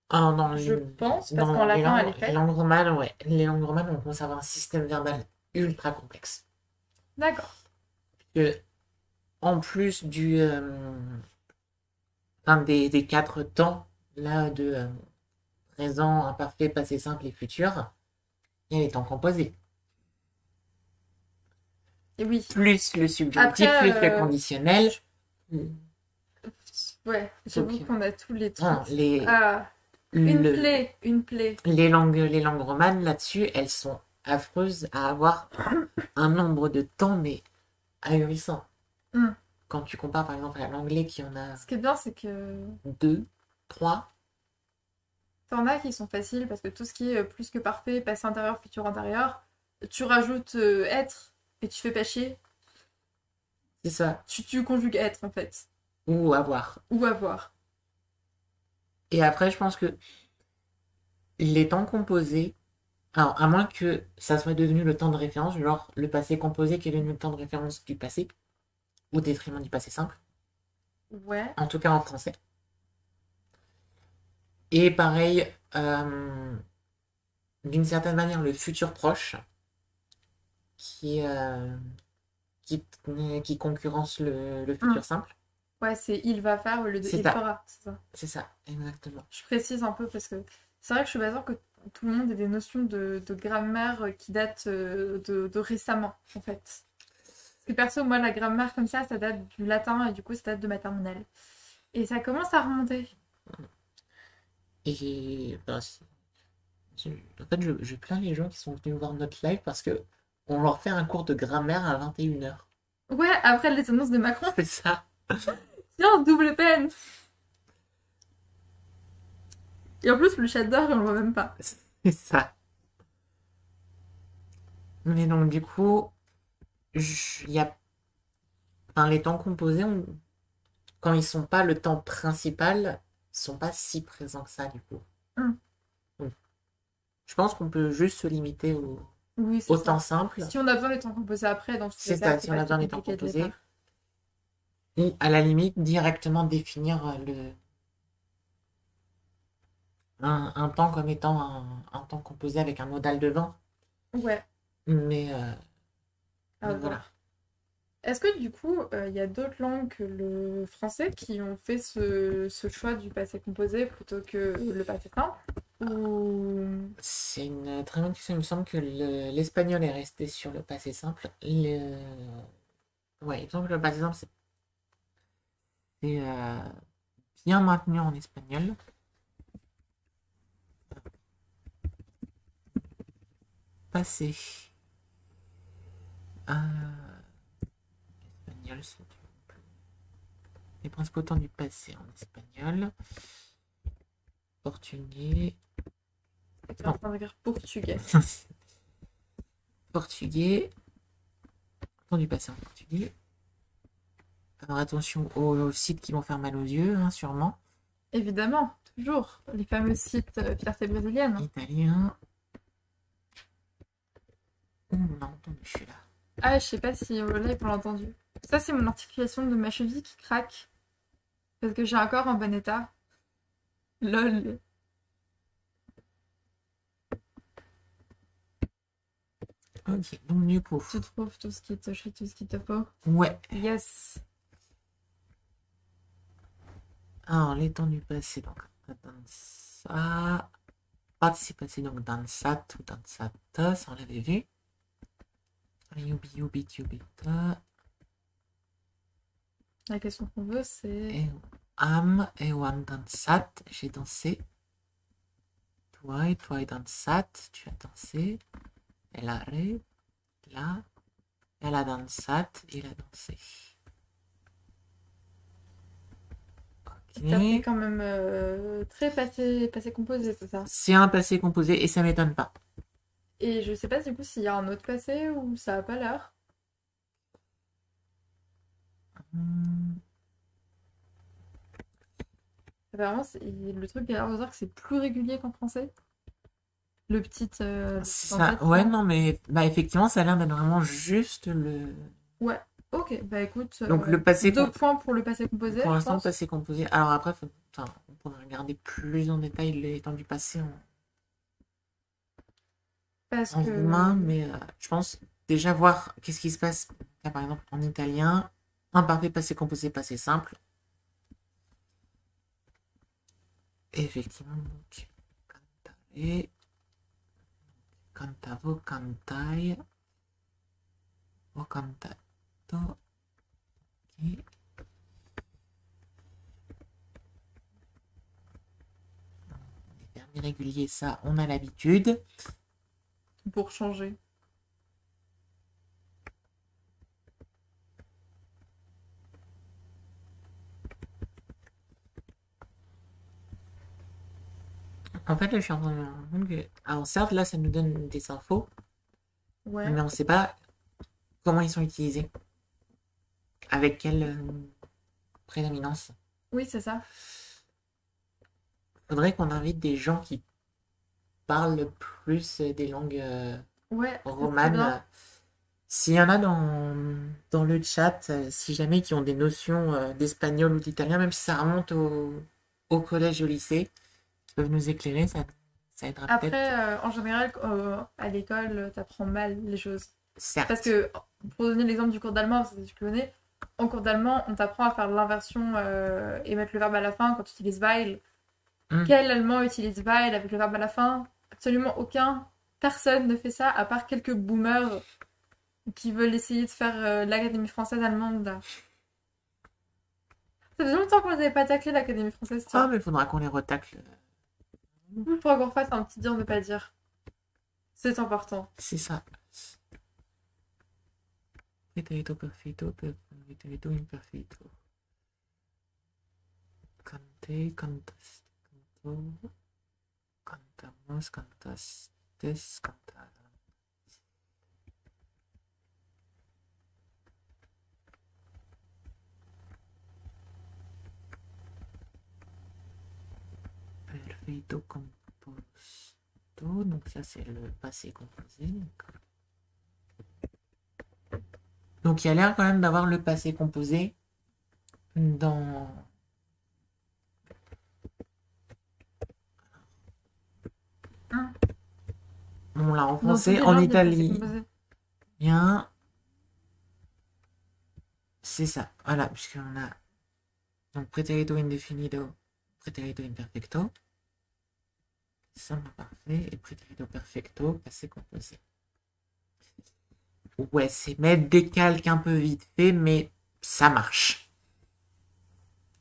Alors, dans Je pense, parce dans qu'en les latin, elle est les faite. langues romanes, ouais. Les langues romanes, on commence à avoir un système verbal ultra complexe. D'accord. Que, en plus des quatre temps, là, de présent, imparfait, passé simple et futur, il y a les temps composés. Et oui. Plus le subjonctif, Après, plus le conditionnel. ouais, j'avoue Donc, qu'on a tous les non, trucs. Ah, une plaie. les langues romanes, là-dessus, elles sont affreuses à avoir un nombre de temps, mais ahurissant. Hmm. Quand tu compares, par exemple, à l'anglais qui en a Ce qui est bien, c'est que 2, 3. T'en as qui sont faciles parce que tout ce qui est plus que parfait, passé antérieur, futur antérieur, tu rajoutes être et tu fais pas chier. C'est ça. Tu conjugues être en fait. Ou avoir. Ou avoir. Et après, je pense que les temps composés, alors à moins que ça soit devenu le temps de référence, genre le passé composé qui est devenu le temps de référence du passé, au détriment du passé simple, Ouais. en tout cas en français. Et pareil, d'une certaine manière, le futur proche, qui, euh, qui, qui concurrence le futur simple. Ouais, c'est il va faire au lieu de C'est il ça, fera, c'est ça. c'est ça, exactement. Je précise un peu parce que c'est vrai que je suis pas sûre que tout le monde ait des notions de grammaire qui datent de récemment, en fait. Parce que perso, moi, la grammaire comme ça date du latin et du coup, ça date de maternelle. Et ça commence à remonter. Et ben, en fait, je plains les gens qui sont venus voir notre live parce que on leur fait un cours de grammaire à 21h. Ouais, après les annonces de Macron, C'est ça, tiens, double peine. Et en plus, le chat d'or, on le voit même pas. c'est ça. Mais donc, du coup, il y a, enfin, les temps composés, quand ils sont pas le temps principal, ils sont pas si présents que ça, du coup. Hum. Donc, je pense qu'on peut juste se limiter Oui, c'est au ça. temps simple. Si on a besoin des temps composés après, dans tous C'est les cas, ça, c'est si on pas a trop besoin des temps compliqué de les composés. faire. Ou à la limite, directement définir un temps comme étant un temps composé avec un modal devant. Ouais, Mais, à mais voilà. voir. Est-ce que du coup, il y a d'autres langues que le français qui ont fait ce choix du passé composé plutôt que le passé simple? Ou... C'est une très bonne question. Il me semble que l'espagnol est resté sur le passé simple. Ouais, il me semble que le passé simple, c'est bien maintenu en espagnol. Passé. Espagnol, c'est les principaux temps du passé en espagnol. Portugais. Tu es en train d'écrire portugais. Portugais. Temps du passé en portugais. Alors attention aux sites qui vont faire mal aux yeux, hein, sûrement. Évidemment, toujours. Les fameux sites fierté brésilienne. Italien. Ouh, on a entendu celui-là. Ah, je sais pas si au live on l'a entendu. Ça, c'est mon articulation de ma cheville qui craque. Parce que j'ai un corps en bon état. Lol. Ok, donc du coup. Tu trouves tout ce qui te chie, tout ce qu'il te faut? Ouais. Yes. Alors, les temps du passé, donc, danza. Participe passé, donc, dansat ou dansata, ça on l'avait vu. Yubi, yubi, yubita. La question qu'on veut, c'est... Eu am, eu am dansat, j'ai dansé. Toi et dansat, tu as dansé. Elle a ré, là. Elle a dansat, il a dansé. Ça fait Ok. quand même très passé composé, c'est ça. C'est un passé composé et ça m'étonne pas. Et je sais pas du coup s'il y a un autre passé ou ça a pas l'air. Hmm, Apparemment, le truc a l'air de dire que c'est plus régulier qu'en français. Le petit c'est ça. en-tête, Ouais, là. non, mais bah, effectivement, ça a l'air d'être vraiment juste le. Ouais, ok, bah écoute, Donc le passé 2 points pour le passé composé, pour je l'instant, le pense. passé composé. Alors après, enfin, on pourrait regarder plus en détail les temps du passé Parce en que... roumain, mais je pense déjà voir qu'est-ce qui se passe, là, par exemple, en italien. Imparfait, passé composé, passé simple. Et effectivement, donc, cantare, cantavo, cantai, ho cantato. Ok. Les verbes irréguliers, ça, on a l'habitude. Pour changer. En fait, là, je suis en train de me rendre compte que... Alors, certes, là, ça nous donne des infos, Ouais. mais on sait pas comment ils sont utilisés. Avec quelle prédominance. Oui, c'est ça. Faudrait qu'on invite des gens qui parlent plus des langues Ouais, c'est très bien. romanes. S'il y en a dans le chat, si jamais qui ont des notions d'espagnol ou d'italien, même si ça remonte au collège et au lycée, qui peuvent nous éclairer, ça aidera peut-être. Après, en général, à l'école, t'apprends mal les choses. Parce Certes. que, pour donner l'exemple du cours d'allemand, parce que tu connais, en cours d'allemand, on t'apprend à faire l'inversion et mettre le verbe à la fin quand tu utilises weil. Hmm. Quel allemand utilise weil avec le verbe à la fin? Absolument aucun. Personne ne fait ça, à part quelques boomers qui veulent essayer de faire l'Académie française allemande, là. Ça faisait longtemps qu'on n'avait pas taclé l'Académie française, Ah, tiens. mais il faudra qu'on les retacle. Il faudra qu'on fasse un petit dire, ne pas dire. C'est important. C'est ça. Preterito perfecto, preterito imperfecto. Cante, cantaste, cantó, cantamos, cantastes, cantaron. Perfecto composto. Donc ça, c'est le passé composé. Donc il y a l'air quand même d'avoir le passé composé dans... Hein. On l'a en Dans toutes français, les en langues, il y a le passé Italie. composé. Bien, c'est ça. Voilà, puisqu'on a donc pretérito indefinido, pretérito imperfecto, simple parfait, et pretérito perfecto, passé composé. Ouais, c'est mettre des calques un peu vite fait, mais ça marche.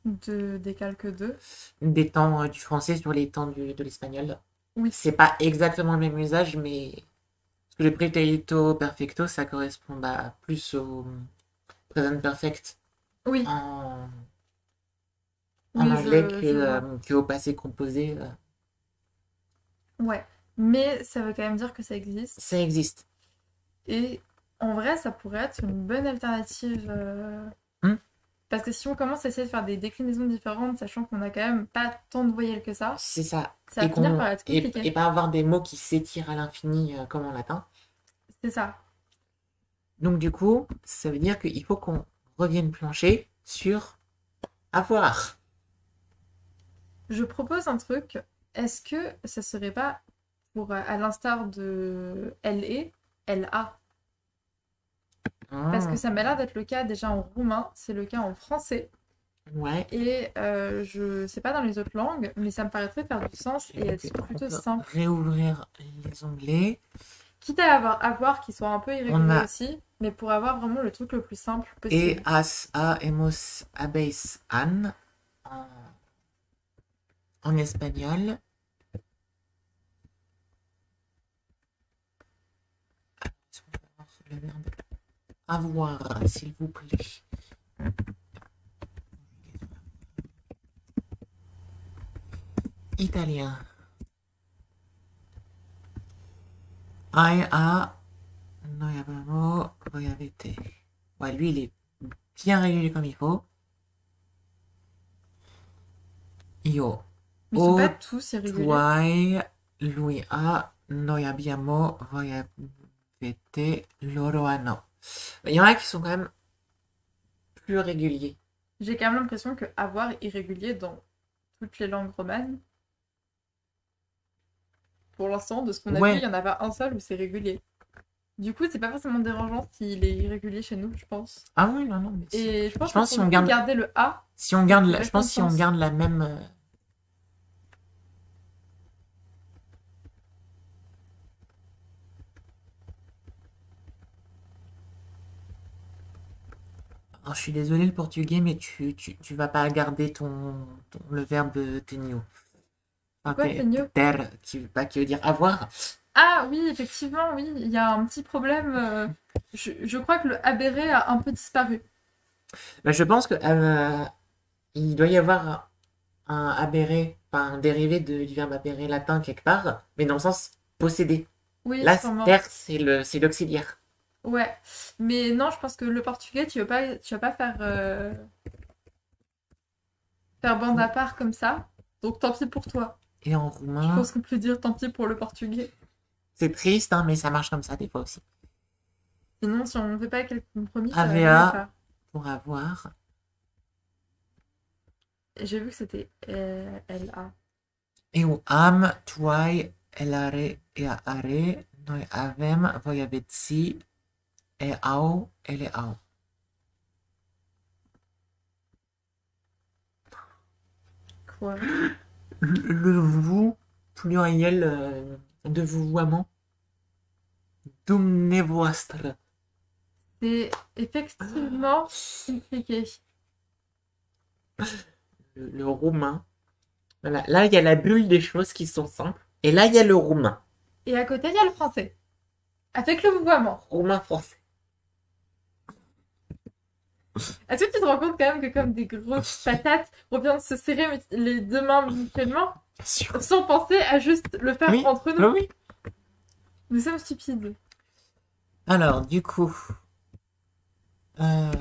Des calques 2. Des temps du français sur les temps de l'espagnol. Oui. C'est pas exactement le même usage, mais parce que le pretérito perfecto, ça correspond plus au present perfect Oui. en Oui, anglais je vois. qu'au passé composé. Ouais. Mais ça veut quand même dire que ça existe. Ça existe. Et en vrai, ça pourrait être une bonne alternative. Hmm. Parce que si on commence à essayer de faire des déclinaisons différentes, sachant qu'on a quand même pas tant de voyelles que ça C'est ça. va finir par être compliqué. Et pas avoir des mots qui s'étirent à l'infini comme en latin. C'est ça. Donc du coup, ça veut dire qu'il faut qu'on revienne plancher sur avoir. Je propose un truc. Est-ce que ça serait pas pour, à l'instar de LE, LA? Parce que ça m'a l'air d'être le cas déjà en roumain, c'est le cas en français. Ouais. Et je sais pas dans les autres langues, mais ça me paraîtrait faire du sens et être plutôt simple. Réouvrir les onglets. Quitte à avoir qui soit un peu irrégulier aussi, mais pour avoir vraiment le truc le plus simple possible. Et as, a, hemos, habéis, an en espagnol. Le verbe avoir, s'il vous plaît. Italien. Ai, a, noi abbiamo, voi avete. Ouais, lui, il est bien régulier comme il faut. Io. Mais ils sont pas tous irréguliers. Tuai, lui a, noi abbiamo, voi avete, loro hanno. Il y en a qui sont quand même plus réguliers. J'ai quand même l'impression que avoir est irrégulier dans toutes les langues romanes. Pour l'instant, de ce qu'on a vu, il y en a pas un seul où c'est régulier. Du coup, c'est pas forcément dérangeant s'il est irrégulier chez nous, je pense. Ah oui, non, non. Mais et je pense que si on garde garder le A. Si on garde, je pense si on garde la même. Alors, je suis désolé le portugais, mais tu vas pas garder le verbe tenho. Quoi, tenho? Ter, qui veut dire avoir. Ah oui, effectivement, oui, il y a un petit problème. Je crois que le abéré a un peu disparu. Je pense que il doit y avoir un abéré, enfin, dérivé du verbe apérer latin quelque part, mais dans le sens posséder. Oui, Là, sûrement. ter, c'est l'auxiliaire. Ouais. Mais non, je pense que le portugais, tu vas pas faire bande à part comme ça. Donc tant pis pour toi. Et en Je roumain, pense qu'on peut dire tant pis pour le portugais. c'est triste, hein, mais ça marche comme ça des fois aussi. Sinon, si on ne fait pas quel compromis, ça va jamais le AVA faire. pour avoir. Et j'ai vu que c'était LA. Eu am, tuai, elare e are, noi avem, voi aveți, e au, ele au. Quoi? Le vous, pluriel de vouvoiement. Dumneavoastră. C'est effectivement compliqué. Le roumain. Voilà. Là, il y a la bulle des choses qui sont simples. Et là, il y a le roumain. Et à côté, il y a le français. Avec le mouvement. Roumain français. Est-ce que tu te rends compte quand même que comme des grosses patates, on vient de se serrer les deux mains mutuellement Bien sûr. sans penser à juste le faire Oui, entre nous? oui. Nous sommes stupides. Alors, du coup. Alors.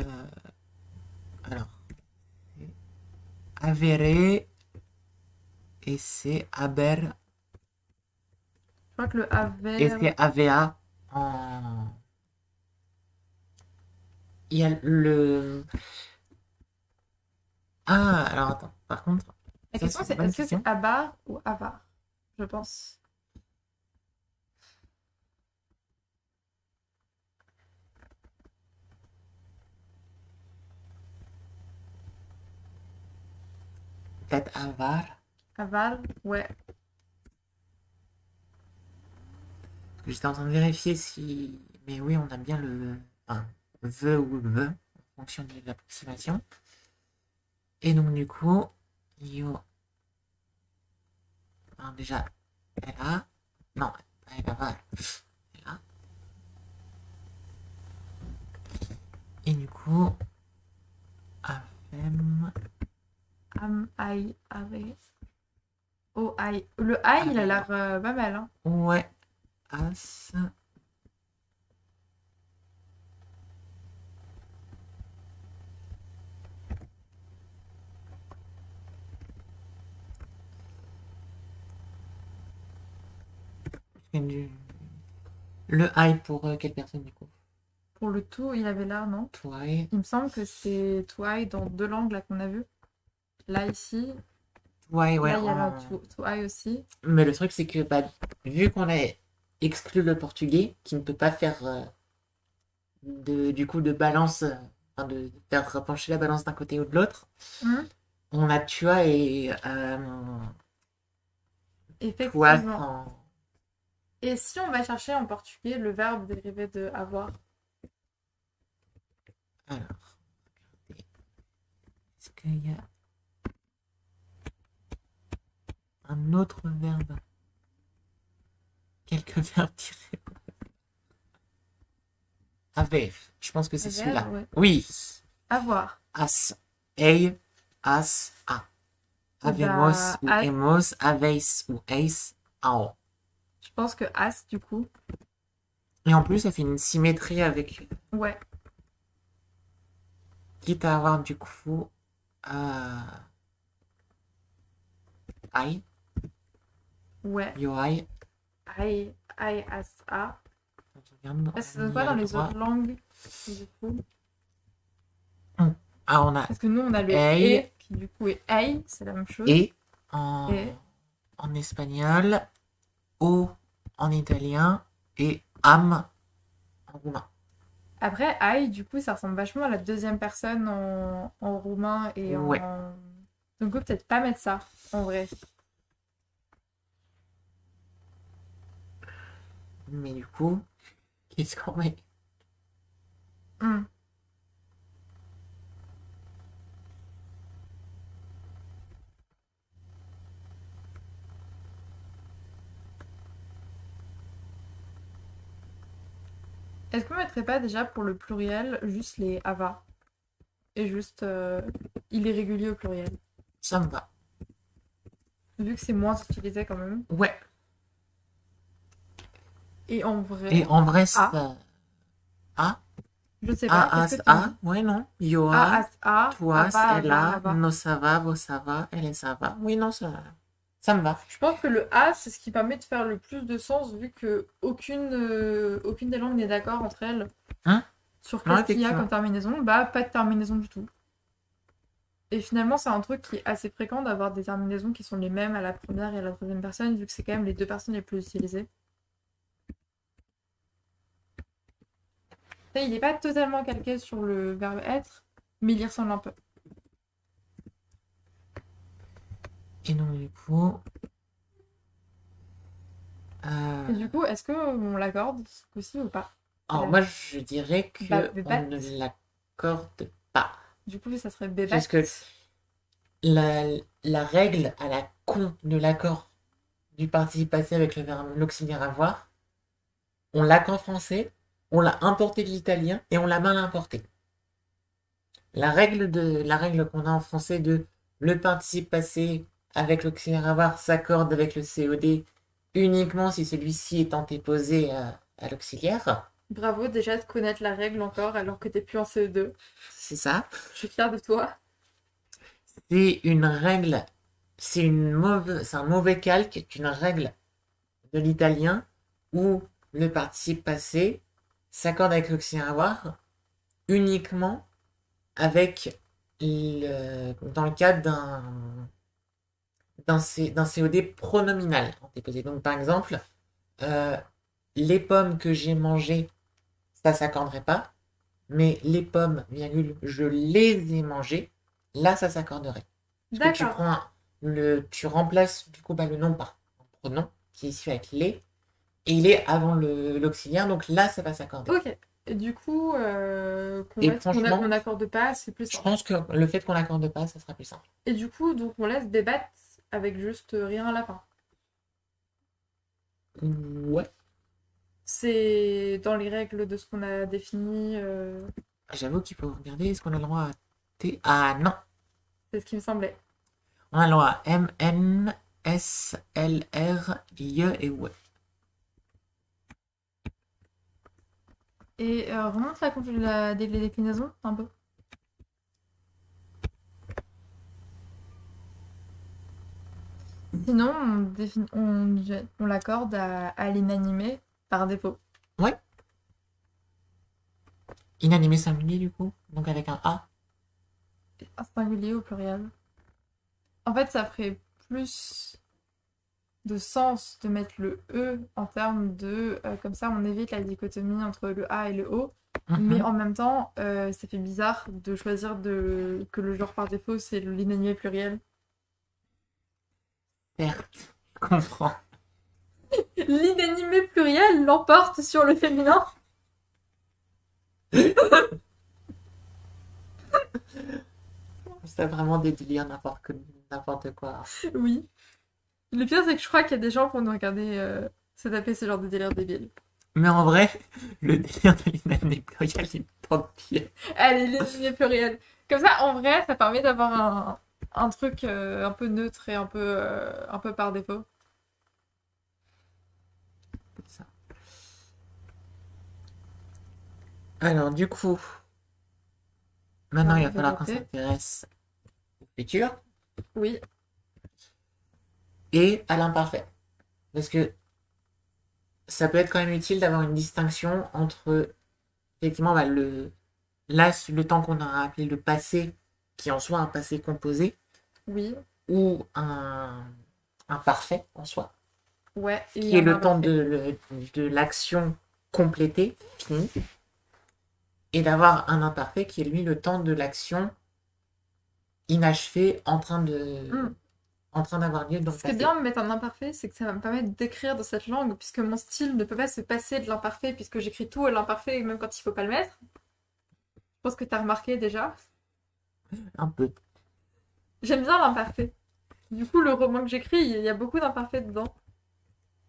Avere. Et c'est aber. Je crois que le Et avait. c'est AVA en. Il y a le. Ah, alors attends. Par contre, La ça, question c'est c'est une bonne est-ce que question. c'est abar ou avar? Je pense. Peut-être avar. Aval, ouais. J'étais en train de vérifier si. Mais oui, on a bien le. Enfin, the ou the, en fonction de l'approximation. Et donc, du coup, yo. Alors, déjà, elle a. Non, elle va. Elle a. Et du coup, avem. Am, aïe, ave. Oh, aïe. Le aïe, il a l'air pas mal, hein. Ouais. As. Le I pour quelle personne du coup? Pour le tout, il avait l'air, non? Toi. Il me semble que c'est toi dans deux langues là qu'on a vu. Là, ici. Ouais, Là, il y a en- le toi aussi. Mais le truc, c'est que bah, vu qu'on a exclu le portugais, qui ne peut pas faire du coup de balance, enfin, de faire pencher la balance d'un côté ou de l'autre, Hum, on a tua et toi Effectivement. Et si on va chercher en portugais le verbe dérivé de avoir? Alors, regardez. Est-ce qu'il y a un autre verbe? Quelques verbes tirés. Haver. Je pense que c'est Haver, celui-là. ouais. Oui. Avoir. As. Ei. As. A. Havemos ou Bah, as, hemos. Haveis ou eis. Ao. je pense que as, du coup. Et en plus, ça fait une symétrie avec. Ouais. Quitte à avoir du coup. Ai. Ouais. Yo ai. I, as, a. Ça donne On y quoi a dans le les droit. autres langues, du coup? Ah, on a Parce que nous, on a le Ei. e, qui du coup est ei, c'est la même chose. et en, Et. en espagnol, o en italien et am en roumain. Après, I, du coup, ça ressemble vachement à la deuxième personne en roumain et Ouais. en. Donc, on peut peut-être pas mettre ça, en vrai. Mais du coup, qu'est-ce qu'on met? Hmm. Est-ce qu'on mettrait pas déjà pour le pluriel juste les ava et juste il est régulier au pluriel? Ça me va. vu que c'est moins utilisé quand même. Ouais. Et en vrai, Et en vrai, A, ça... A, je sais pas, A, qu'est-ce que As, tu me A. dis? Ouais, non. A, Yoa, As, A, Tuas, Ava, Ava, Ella, Ava. No ça va, Vos ça va, Elle ça va. Oui, non, ça me va. Je pense que le A, c'est ce qui permet de faire le plus de sens vu que aucune des langues n'est d'accord entre elles Hein? sur Non, qu'est-ce qu'il y a effectivement. comme terminaison. Bah, pas de terminaison du tout. Et finalement, c'est un truc qui est assez fréquent d'avoir des terminaisons qui sont les mêmes à la première et à la troisième personne, vu que c'est quand même les deux personnes les plus utilisées. Ça, il n'est pas totalement calqué sur le verbe être, mais il y ressemble un peu. Et donc, du coup... Et du coup, est-ce qu'on l'accorde ce coup-ci ou pas? Alors, moi, je dirais Bah, que on bébat. ne l'accorde pas. Du coup, ça serait bébat. Parce que la, la règle à la con de l'accord du participe passé avec le verbe l'auxiliaire avoir, on l'a qu'en français, on l'a importé de l'italien et on l'a mal importé. La règle qu'on a en français de le participe passé avec l'auxiliaire avoir s'accorde avec le COD uniquement si celui-ci est antéposé à l'auxiliaire. Bravo déjà de connaître la règle encore alors que t'es plus en CE2. C'est ça. Je suis fière de toi. C'est une règle, c'est un mauvais calque d'une règle de l'italien où le participe passé s'accorde avec l'auxiliaire avoir uniquement dans le cadre d'un COD pronominal antéposé. Donc par exemple, euh, les pommes que j'ai mangées, ça s'accorderait pas, mais les pommes, virgule, je les ai mangées, là ça s'accorderait. Parce que D'accord. tu remplaces du coup le nom par un pronom qui est issu avec les, et il est avant l'auxiliaire, donc là ça va s'accorder. Ok. Et du coup, Et franchement, qu'on n'accorde pas, c'est plus je simple. pense que le fait qu'on l'accorde pas, ça sera plus simple. Et du coup, donc on laisse débattre avec juste rien à la fin. Ouais, C'est dans les règles de ce qu'on a défini. j'avoue qu'il faut regarder, est-ce qu'on a le droit à T? Ah non, C'est ce qui me semblait. on a le droit à M, N, S, L, R, I et ouais. Et remonte les déclinaisons un peu. Sinon, on l'accorde à l'inanimé par défaut. Ouais, inanimé singulier du coup, donc avec un A. Un singulier au pluriel. En fait, ça ferait plus de sens de mettre le E en termes de... comme ça, on évite la dichotomie entre le A et le O. Mais en même temps, ça fait bizarre de choisir que le genre par défaut, c'est l'inanimé pluriel. Certes, je comprends. L'inanimé pluriel l'emporte sur le féminin. C'est vraiment des délires n'importe quoi. Oui. Le pire, c'est que je crois qu'il y a des gens qui vont nous regarder se taper ce genre de délire débile. Mais en vrai, le délire de l'inanimé pluriel, il me tente pire. Allez, l'inanimé pluriel. Comme ça, en vrai, ça permet d'avoir un truc un peu neutre et un peu par défaut. Ça. Alors, du coup, maintenant, il va falloir qu'on s'intéresse au futur Oui, et à l'imparfait. Parce que ça peut être quand même utile d'avoir une distinction entre, effectivement, le temps qu'on a appelé le passé, qui en soit un passé composé, oui, ou un parfait en soi, ouais. qui est le temps de l'action complétée, finie, et d'avoir un imparfait qui est lui le temps de l'action inachevée en train d'avoir lieu dans le Ce qui est passé. bien de mettre un imparfait, c'est que ça va me permettre d'écrire dans cette langue, puisque mon style ne peut pas se passer de l'imparfait, puisque j'écris tout à l'imparfait, même quand il faut pas le mettre. Je pense que t'as remarqué déjà. Un peu. J'aime bien l'imparfait. Du coup, le roman que j'écris, il y a beaucoup d'imparfaits dedans.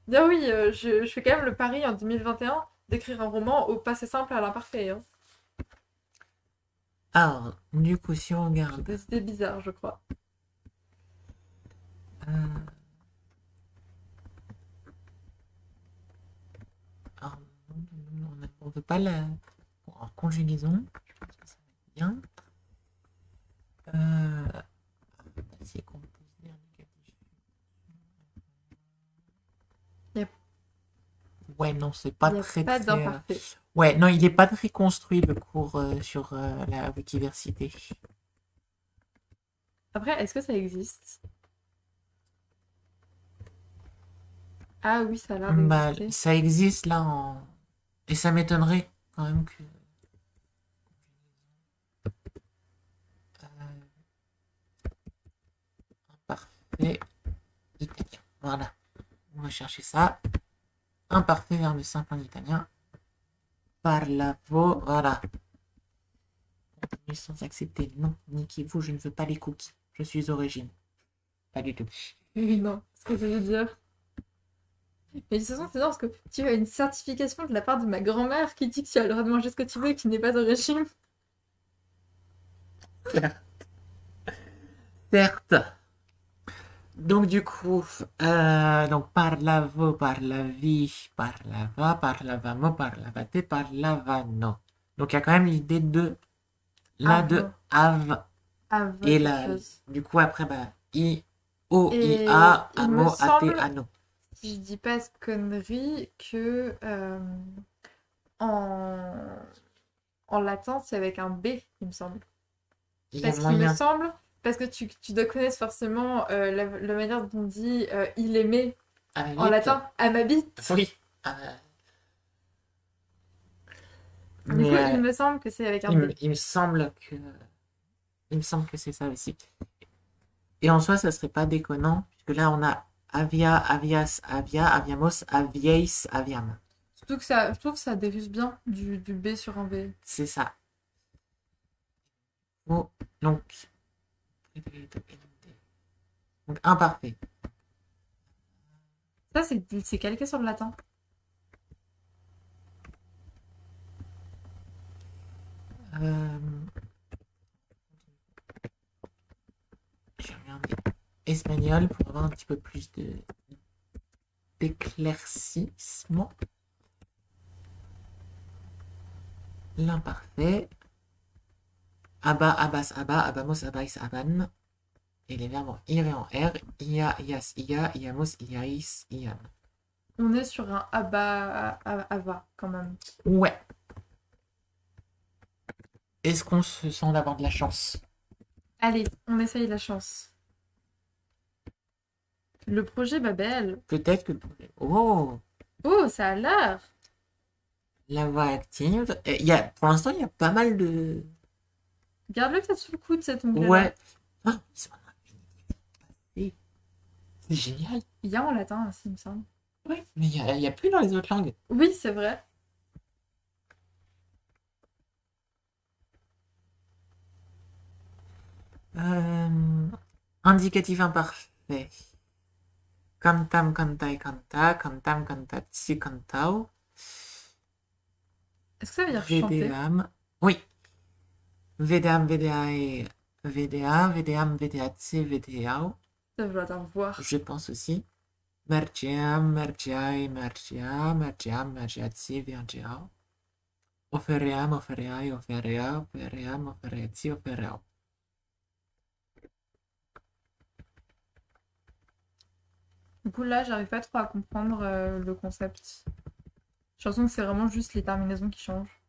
D'ailleurs, oui, je fais quand même le pari en 2021 d'écrire un roman au passé simple à l'imparfait. Hein. Alors, du coup, si on regarde Des idées bizarres, je crois. euh, On ne veut pas la en conjugaison. Je pense que ça va être bien. C'est composé indicatif. Yep. Ouais, non, c'est Il pas n'y a très pas très. d'imparfait. Ouais, non, il n'est pas très construit le cours sur la Wikiversité. Après, est-ce que ça existe? Ah oui, ça a l'air Bah, d'exister. ça existe là en. Et ça m'étonnerait quand même que. Imparfait italien. Voilà. On va chercher ça. Imparfait verbe simple en italien. Parlavo. Voilà. Continuez sans accepter. Non, niquez-vous, je ne veux pas les cookies. Je suis origine. Pas du tout. Oui, non, ce que je veux dire. Mais de toute façon, c'est bien parce que tu as une certification de la part de ma grand-mère qui dit que tu as le droit de manger ce que tu veux et qui n'est pas de régime. Certes. Donc du coup, donc parlavo, parlavi, parlava, parlavamo, parlavate, parlavano. Donc il y a quand même l'idée de là de Avant. have Avant et quelque là chose. du coup après bah i o i Et a il me amo ate semble, ano. si je dis pas de conneries, que en... en latin, c'est avec un B, il me semble. Il y a Parce qu'il me moyen. semble, parce que tu dois connaître forcément la manière dont on dit il aimait À la en limite, latin, à ma bite. oui. Du coup, Mais il me semble que c'est avec un B. il me semble que c'est ça aussi. Et en soi, ça serait pas déconnant puisque là on a avia, avias, avia, aviamos, aviais, aviam. Surtout que ça, je trouve que ça dérive bien du B sur un B. C'est ça. Oh, donc imparfait. Ça, c'est calqué sur le latin. Euh, je vais regarder espagnol pour avoir un petit peu plus d'éclaircissement. L'imparfait. Aba, abas, aba, abamos, abais, aban. Et les verbes en ir et en r. Ia, ias, ia, iamos, iais, ian. On est sur un aba quand même. Ouais. Est-ce qu'on se sent d'avoir de la chance? Allez, on essaye la chance. Le projet Babel. Peut-être que. Oh! Oh, ça a l'air. La voix active. Et pour l'instant, il y a pas mal de. Garde-le peut-être sous le coude cet onglet-là. Ouais. Ah, c'est génial. Il y a en latin aussi, il me semble. Oui, mais il y a plus dans les autres langues. Oui, c'est vrai. Indicatif imparfait. Cantam, cantai, canta. Cantam, cantatsi, cantau. Est-ce que ça veut dire chanter? Vedeam. Oui. Vedeam, vedeae, vedea. Vedeam, vedeatse, vedeau. Ça veut dire voir. Je pense aussi. Mergeam, mergeae, mergea. Mergeam, mergeatsi, vergeau. Offeream, offereae, offerea. Offeream, offeretsi, offereau. Du coup, là, j'arrive pas trop à comprendre le concept. J'ai l'impression que c'est vraiment juste les terminaisons qui changent.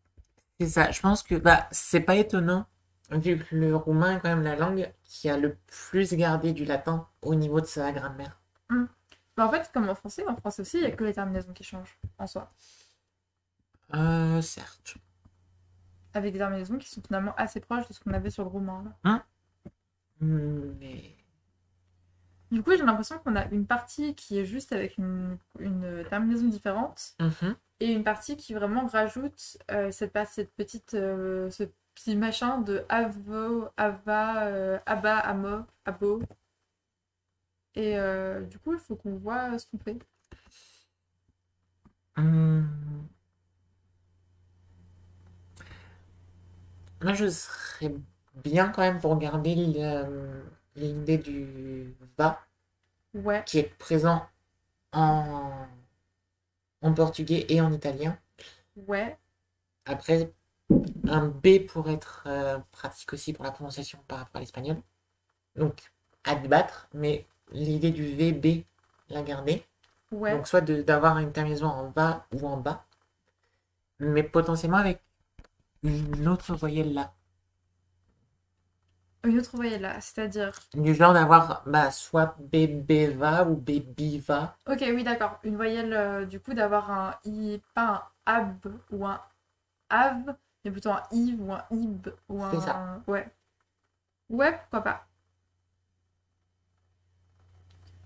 C'est ça. Je pense que bah, c'est pas étonnant, vu que le roumain est quand même la langue qui a le plus gardé du latin au niveau de sa grammaire. Bah, en fait, comme en français aussi, il y a que les terminaisons qui changent en soi. Certes. Avec des terminaisons qui sont finalement assez proches de ce qu'on avait sur le roumain. Là. Hein? Mais. Du coup, j'ai l'impression qu'on a une partie qui est juste avec une terminaison différente Mhm. et une partie qui vraiment rajoute cette petite, ce petit machin de avo, ava, aba, amo, abo. Et du coup, il faut qu'on voit ce qu'on fait. Hum. Là, je serais bien quand même pour garder l'idée du va Ouais. qui est présent en portugais et en italien. Ouais. Après, un B pourrait être pratique aussi pour la prononciation par rapport à l'espagnol. Donc, à débattre, mais l'idée du VB, la garder. Ouais. Donc, soit d'avoir une terminaison en va ou en bas, mais potentiellement avec une autre voyelle là. Une autre voyelle là, c'est-à-dire. Du genre d'avoir bah, soit bébé va ou baby va. Ok, oui, d'accord. Une voyelle, du coup, d'avoir un I, pas un ab ou un av, mais plutôt un iv ou un ib ou C'est ça. un. Ouais. Ouais, pourquoi pas.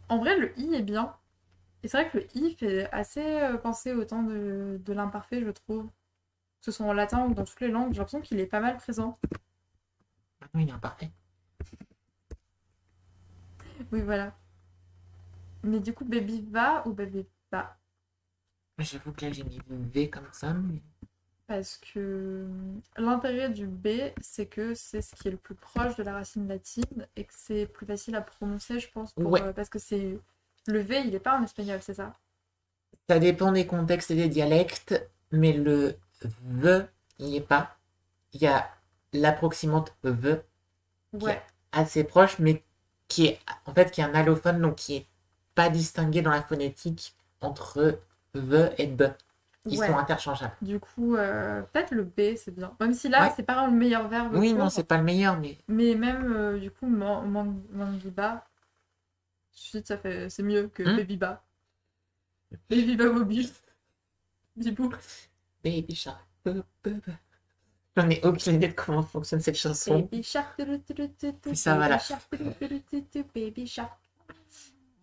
En vrai, le i est bien. Et c'est vrai que le i fait assez penser au temps de l'imparfait, je trouve. Que ce soit en latin ou dans toutes les langues, j'ai l'impression qu'il est pas mal présent. Maintenant, il est imparfait. Oui, voilà. Mais du coup, baby va ou baby va? J'avoue que là, j'ai mis V comme ça, mais... Parce que l'intérêt du B, c'est que c'est ce qui est le plus proche de la racine latine et que c'est plus facile à prononcer, je pense, Ouais, parce que c'est le V, il est pas en espagnol, c'est ça? ça dépend des contextes et des dialectes, mais le V, il n'y est pas. Il y a l'approximante V, qui est Ouais, assez proche, mais qui est, en fait, qui est un allophone, donc qui est pas distingué dans la phonétique entre V et B. Ils sont ouais. interchangeables. Du coup, peut-être le B, c'est bien. Même si là, Ouais. c'est pas le meilleur verbe Oui, non, pour, c'est pas le meilleur, mais mais même du coup, mangiba, suite, ça fait, c'est mieux que hmm? babyba. Babyba mobile, bibou. Baby Shark. J'en ai aucune idée de comment fonctionne cette chanson. Baby shark, Mais ça va baby là. shark, baby shark.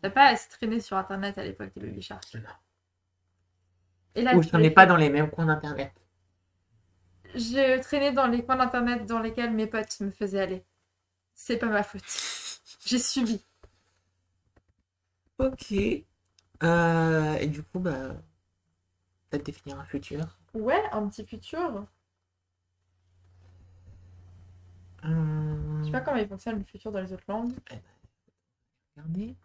T'as pas à se traîner sur internet à l'époque des baby shark. Et là, Ou tu je n'en ai l'as pas fait. dans les mêmes coins d'internet. J'ai traîné dans les coins d'internet dans lesquels mes potes me faisaient aller. C'est pas ma faute. J'ai subi. Ok. Et du coup, bah, peut-être définir un futur. Ouais, un petit futur. Je sais pas comment il fonctionne le futur dans les autres langues. Eh ben, regardez.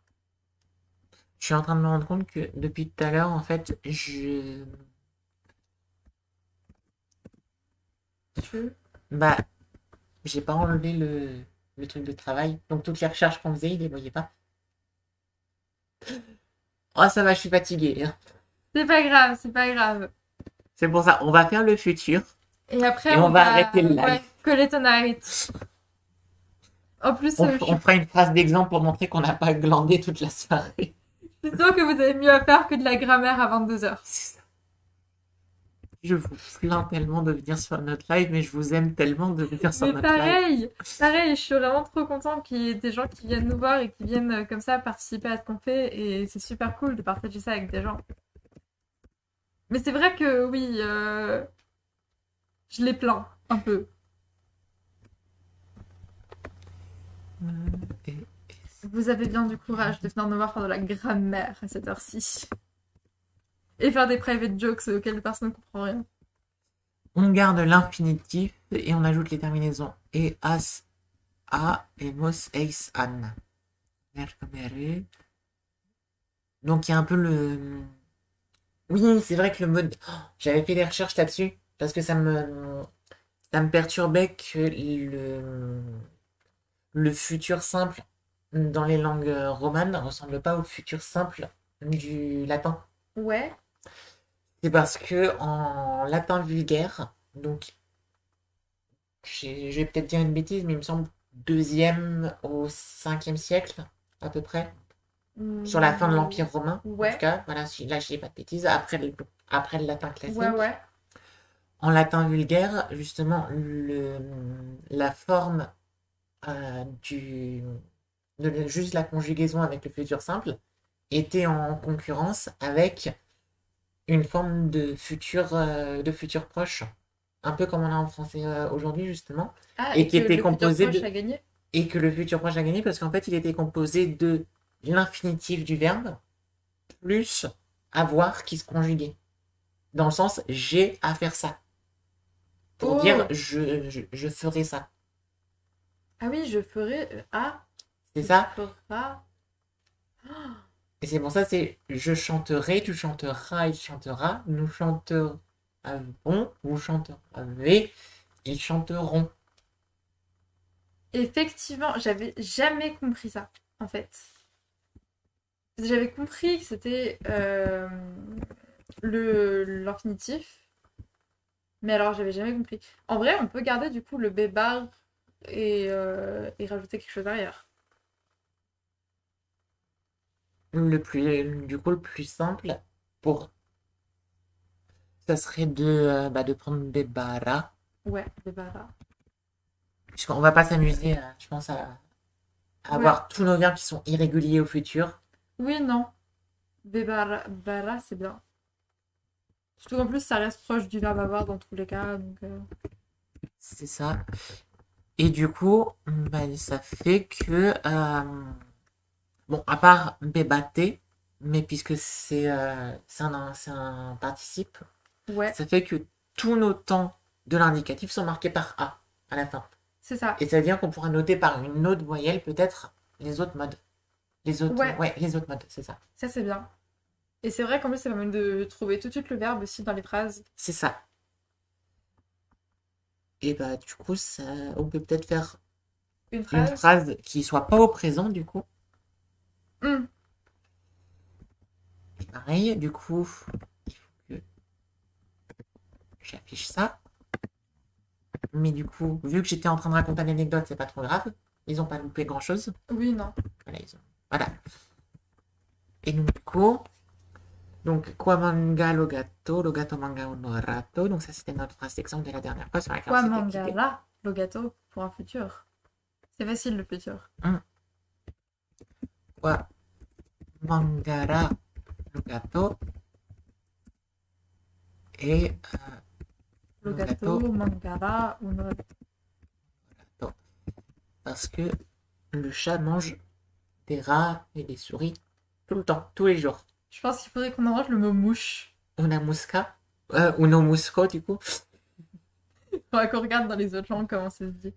Je suis en train de me rendre compte que depuis tout à l'heure, en fait, Tu... bah, j'ai pas enlevé le truc de travail. Donc toutes les recherches qu'on faisait, il les voyait pas. Oh, ça va, je suis fatigué, hein. C'est pas grave, c'est pas grave. C'est pour ça, on va faire le futur Et après, et on on va va arrêter le live. ouais, coller ton arrête. En plus, je suis On fera une phrase d'exemple pour montrer qu'on n'a pas glandé toute la soirée. sûre que vous avez mieux à faire que de la grammaire à 22h. C'est ça. Je vous plains tellement de venir sur notre live, mais je vous aime tellement de venir sur Mais notre live. pareil, je suis vraiment trop contente qu'il y ait des gens qui viennent nous voir et qui viennent comme ça participer à ce qu'on fait et c'est super cool de partager ça avec des gens. Mais c'est vrai que oui, je les plains un peu. Et Vous avez bien du courage de venir nous voir faire de la grammaire à cette heure-ci. Et faire des private jokes auxquels personne ne comprend rien. on garde l'infinitif et on ajoute les terminaisons et as, a, et mos, eis, an. Donc il y a un peu le... Oui, c'est vrai que le mode... Oh, j'avais fait des recherches là-dessus parce que ça me perturbait que le futur simple dans les langues romanes ne ressemble pas au futur simple du latin. Ouais, C'est parce que en latin vulgaire, donc je vais peut-être dire une bêtise, mais il me semble deuxième au cinquième siècle à peu près, sur la fin de l'Empire romain. En tout ouais, cas, voilà, là je dis pas de bêtises, après le latin ouais, classique. ouais. En latin vulgaire, justement, la forme de juste la conjugaison avec le futur simple était en concurrence avec une forme de futur proche, un peu comme on a en français aujourd'hui justement, Ah, et et qui que était le futur composé proche de a gagné. et que le futur proche a gagné parce qu'en fait il était composé de l'infinitif du verbe plus avoir qui se conjuguait. Dans le sens j'ai à faire ça. Pour dire Oh, je ferai ça. ah oui, je ferai. Ah, C'est tu ça. feras. Et c'est pour ça c'est je chanterai, tu chanteras, il chantera, nous chanterons. Avons ou chanteront. Avez, ils chanteront. Effectivement, j'avais jamais compris ça, en fait. J'avais compris que c'était l'infinitif, mais alors j'avais jamais compris. En vrai, on peut garder du coup le bébar et rajouter quelque chose derrière. Le plus simple pour ça serait de prendre des barras. Ouais, bébar. Puisqu'on va pas s'amuser, je pense, à Ouais. avoir tous nos verbes qui sont irréguliers au futur. Oui, non. Bébar, c'est bien. Surtout qu'en plus, ça reste proche du verbe avoir dans tous les cas. Donc. C'est ça. Et du coup, ça fait que, bon, à part bébater, mais puisque c'est un participe, Ouais, ça fait que tous nos temps de l'indicatif sont marqués par A à la fin. c'est ça. Et ça veut dire qu'on pourra noter par une autre voyelle peut-être les autres modes. Ouais, Les autres modes, c'est ça. ça c'est bien. Et c'est vrai qu'en plus, ça permet de trouver tout de suite le verbe aussi dans les phrases. C'est ça. Et du coup, on peut peut-être faire Une une phrase. phrase qui soit pas au présent, du coup. Hmm. Et pareil, du coup, il faut que j'affiche ça. Mais du coup, vu que j'étais en train de raconter l'anecdote, c'est pas trop grave. Ils ont pas loupé grand-chose. Oui, non. Voilà, voilà. Et donc, du coup, donc, quoi manga lo gato manga uno rato. Donc, ça, c'était notre phrase d'exemple de la dernière fois sur laquelle on Quoi s'était manga quitté. là, le gâteau pour un futur. C'est facile le futur. Quoi mangara lo gato et Le lo gâteau, gato mangara ou no. rato. Parce que le chat mange des rats et des souris tout le temps, tous les jours. Je pense qu'il faudrait qu'on arrange le mot mouche. Una musca, uno musco, du coup. Faudra qu'on regarde dans les autres langues comment ça se dit.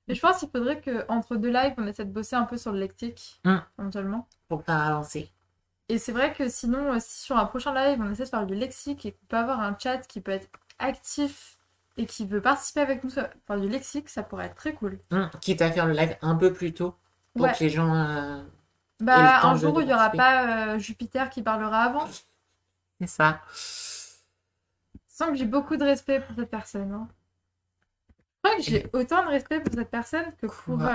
Mais je pense qu'il faudrait qu'entre deux lives, on essaie de bosser un peu sur le lexique, éventuellement. Pour faire avancer. Et c'est vrai que sinon, si sur un prochain live, on essaie de faire du lexique et qu'on peut avoir un chat qui peut être actif et qui veut participer avec nous sur faire du lexique, ça pourrait être très cool. Quitte à faire le live un peu plus tôt pour Ouais. que les gens aient le Bah, temps un jour où il n'y aura participer. pas Jupiter qui parlera avant. C'est ça. Sans que j'ai beaucoup de respect pour cette personne. Hein. Je crois que j'ai autant de respect pour cette personne que pour. Tu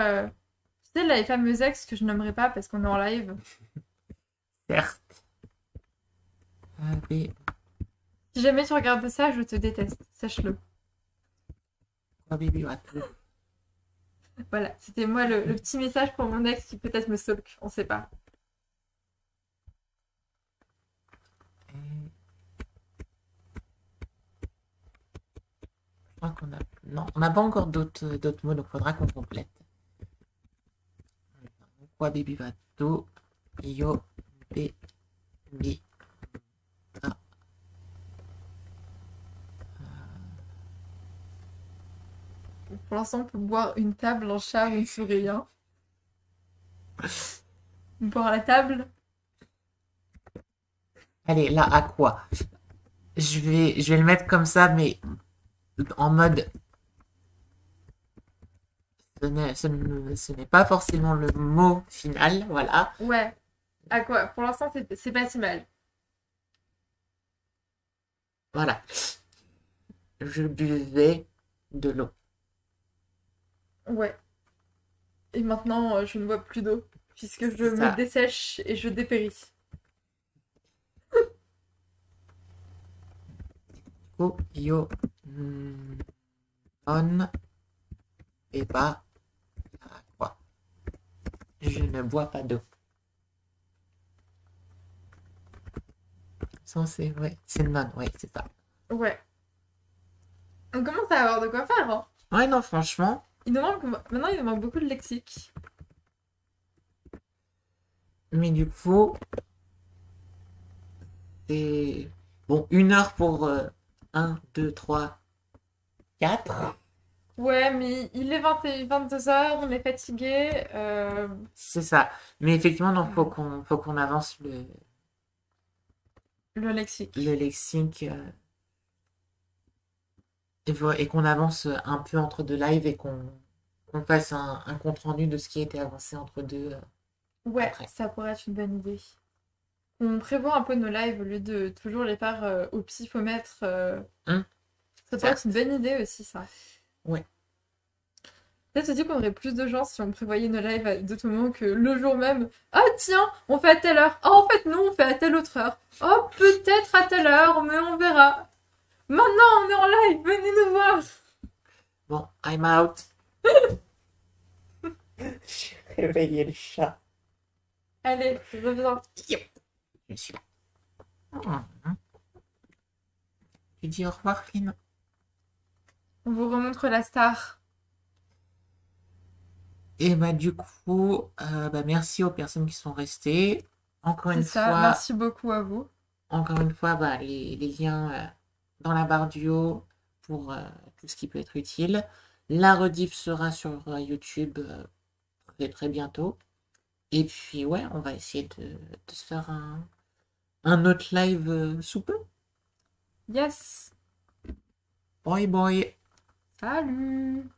sais, les fameux ex que je nommerai pas parce qu'on est en live. Certes. Allez, Si jamais tu regardes ça, je te déteste. Sache-le. quoi, baby, à tout. Voilà, c'était moi le petit message pour mon ex qui peut-être me stalk. On sait pas. Je crois qu'on a. Non, on n'a pas encore d'autres mots, donc il faudra qu'on complète. Quoi, baby, va tout. Yo, baby. Ah. Pour l'instant, on peut boire une table, un chat ou une souris. Hein. Boire à la table. Allez, là, à quoi? Je vais le mettre comme ça, mais en mode. Ce n'est pas forcément le mot final, voilà. Ouais. À quoi? Pour l'instant, c'est pas si mal. Voilà. Je buvais de l'eau. Ouais. Et maintenant, je ne bois plus d'eau. Puisque je C'est me ça. dessèche et je dépéris. Yo, on et pas à quoi. Je ne bois pas d'eau. Ça, c'est ouais, c'est le non, ouais, c'est ça. Ouais. On commence à avoir de quoi faire. Hein. Ouais, non, franchement, Il nous manque... Maintenant, il nous manque beaucoup de lexique. mais du coup, c'est bon, 1 heure pour 1, 2, 3, 4. Ouais, mais il est 22h, on est fatigué. C'est ça. Mais effectivement, donc, faut qu'on avance Le lexique. le lexique. et qu'on avance un peu entre deux lives et qu'on fasse un compte rendu de ce qui a été avancé entre deux Ouais, après. ça pourrait être une bonne idée. On prévoit un peu nos lives au lieu de toujours les faire au pifomètre. Hein. Ça pourrait être une Certes. bonne idée aussi, ça. Ouais. Peut-être aussi qu'on aurait plus de gens si on prévoyait nos lives à d'autres moments que le jour même. Ah tiens, on fait à telle heure. Ah en fait non, on fait à telle autre heure. Oh peut-être à telle heure, mais on verra. Maintenant on est en live, venez nous voir. Bon, I'm out. J'ai réveillé le chat. Allez, je reviens. Yep. Je suis là. Mhm. Tu dis au revoir, Lynn. On vous remontre la star. Et bah du coup, bah, merci aux personnes qui sont restées. Encore C'est une ça, fois, merci beaucoup à vous. bah, les liens dans la barre du haut pour tout ce qui peut être utile. La rediff sera sur YouTube très très bientôt. Et puis ouais, on va essayer de se faire un autre live sous peu. Yes. Bye bye. Salut.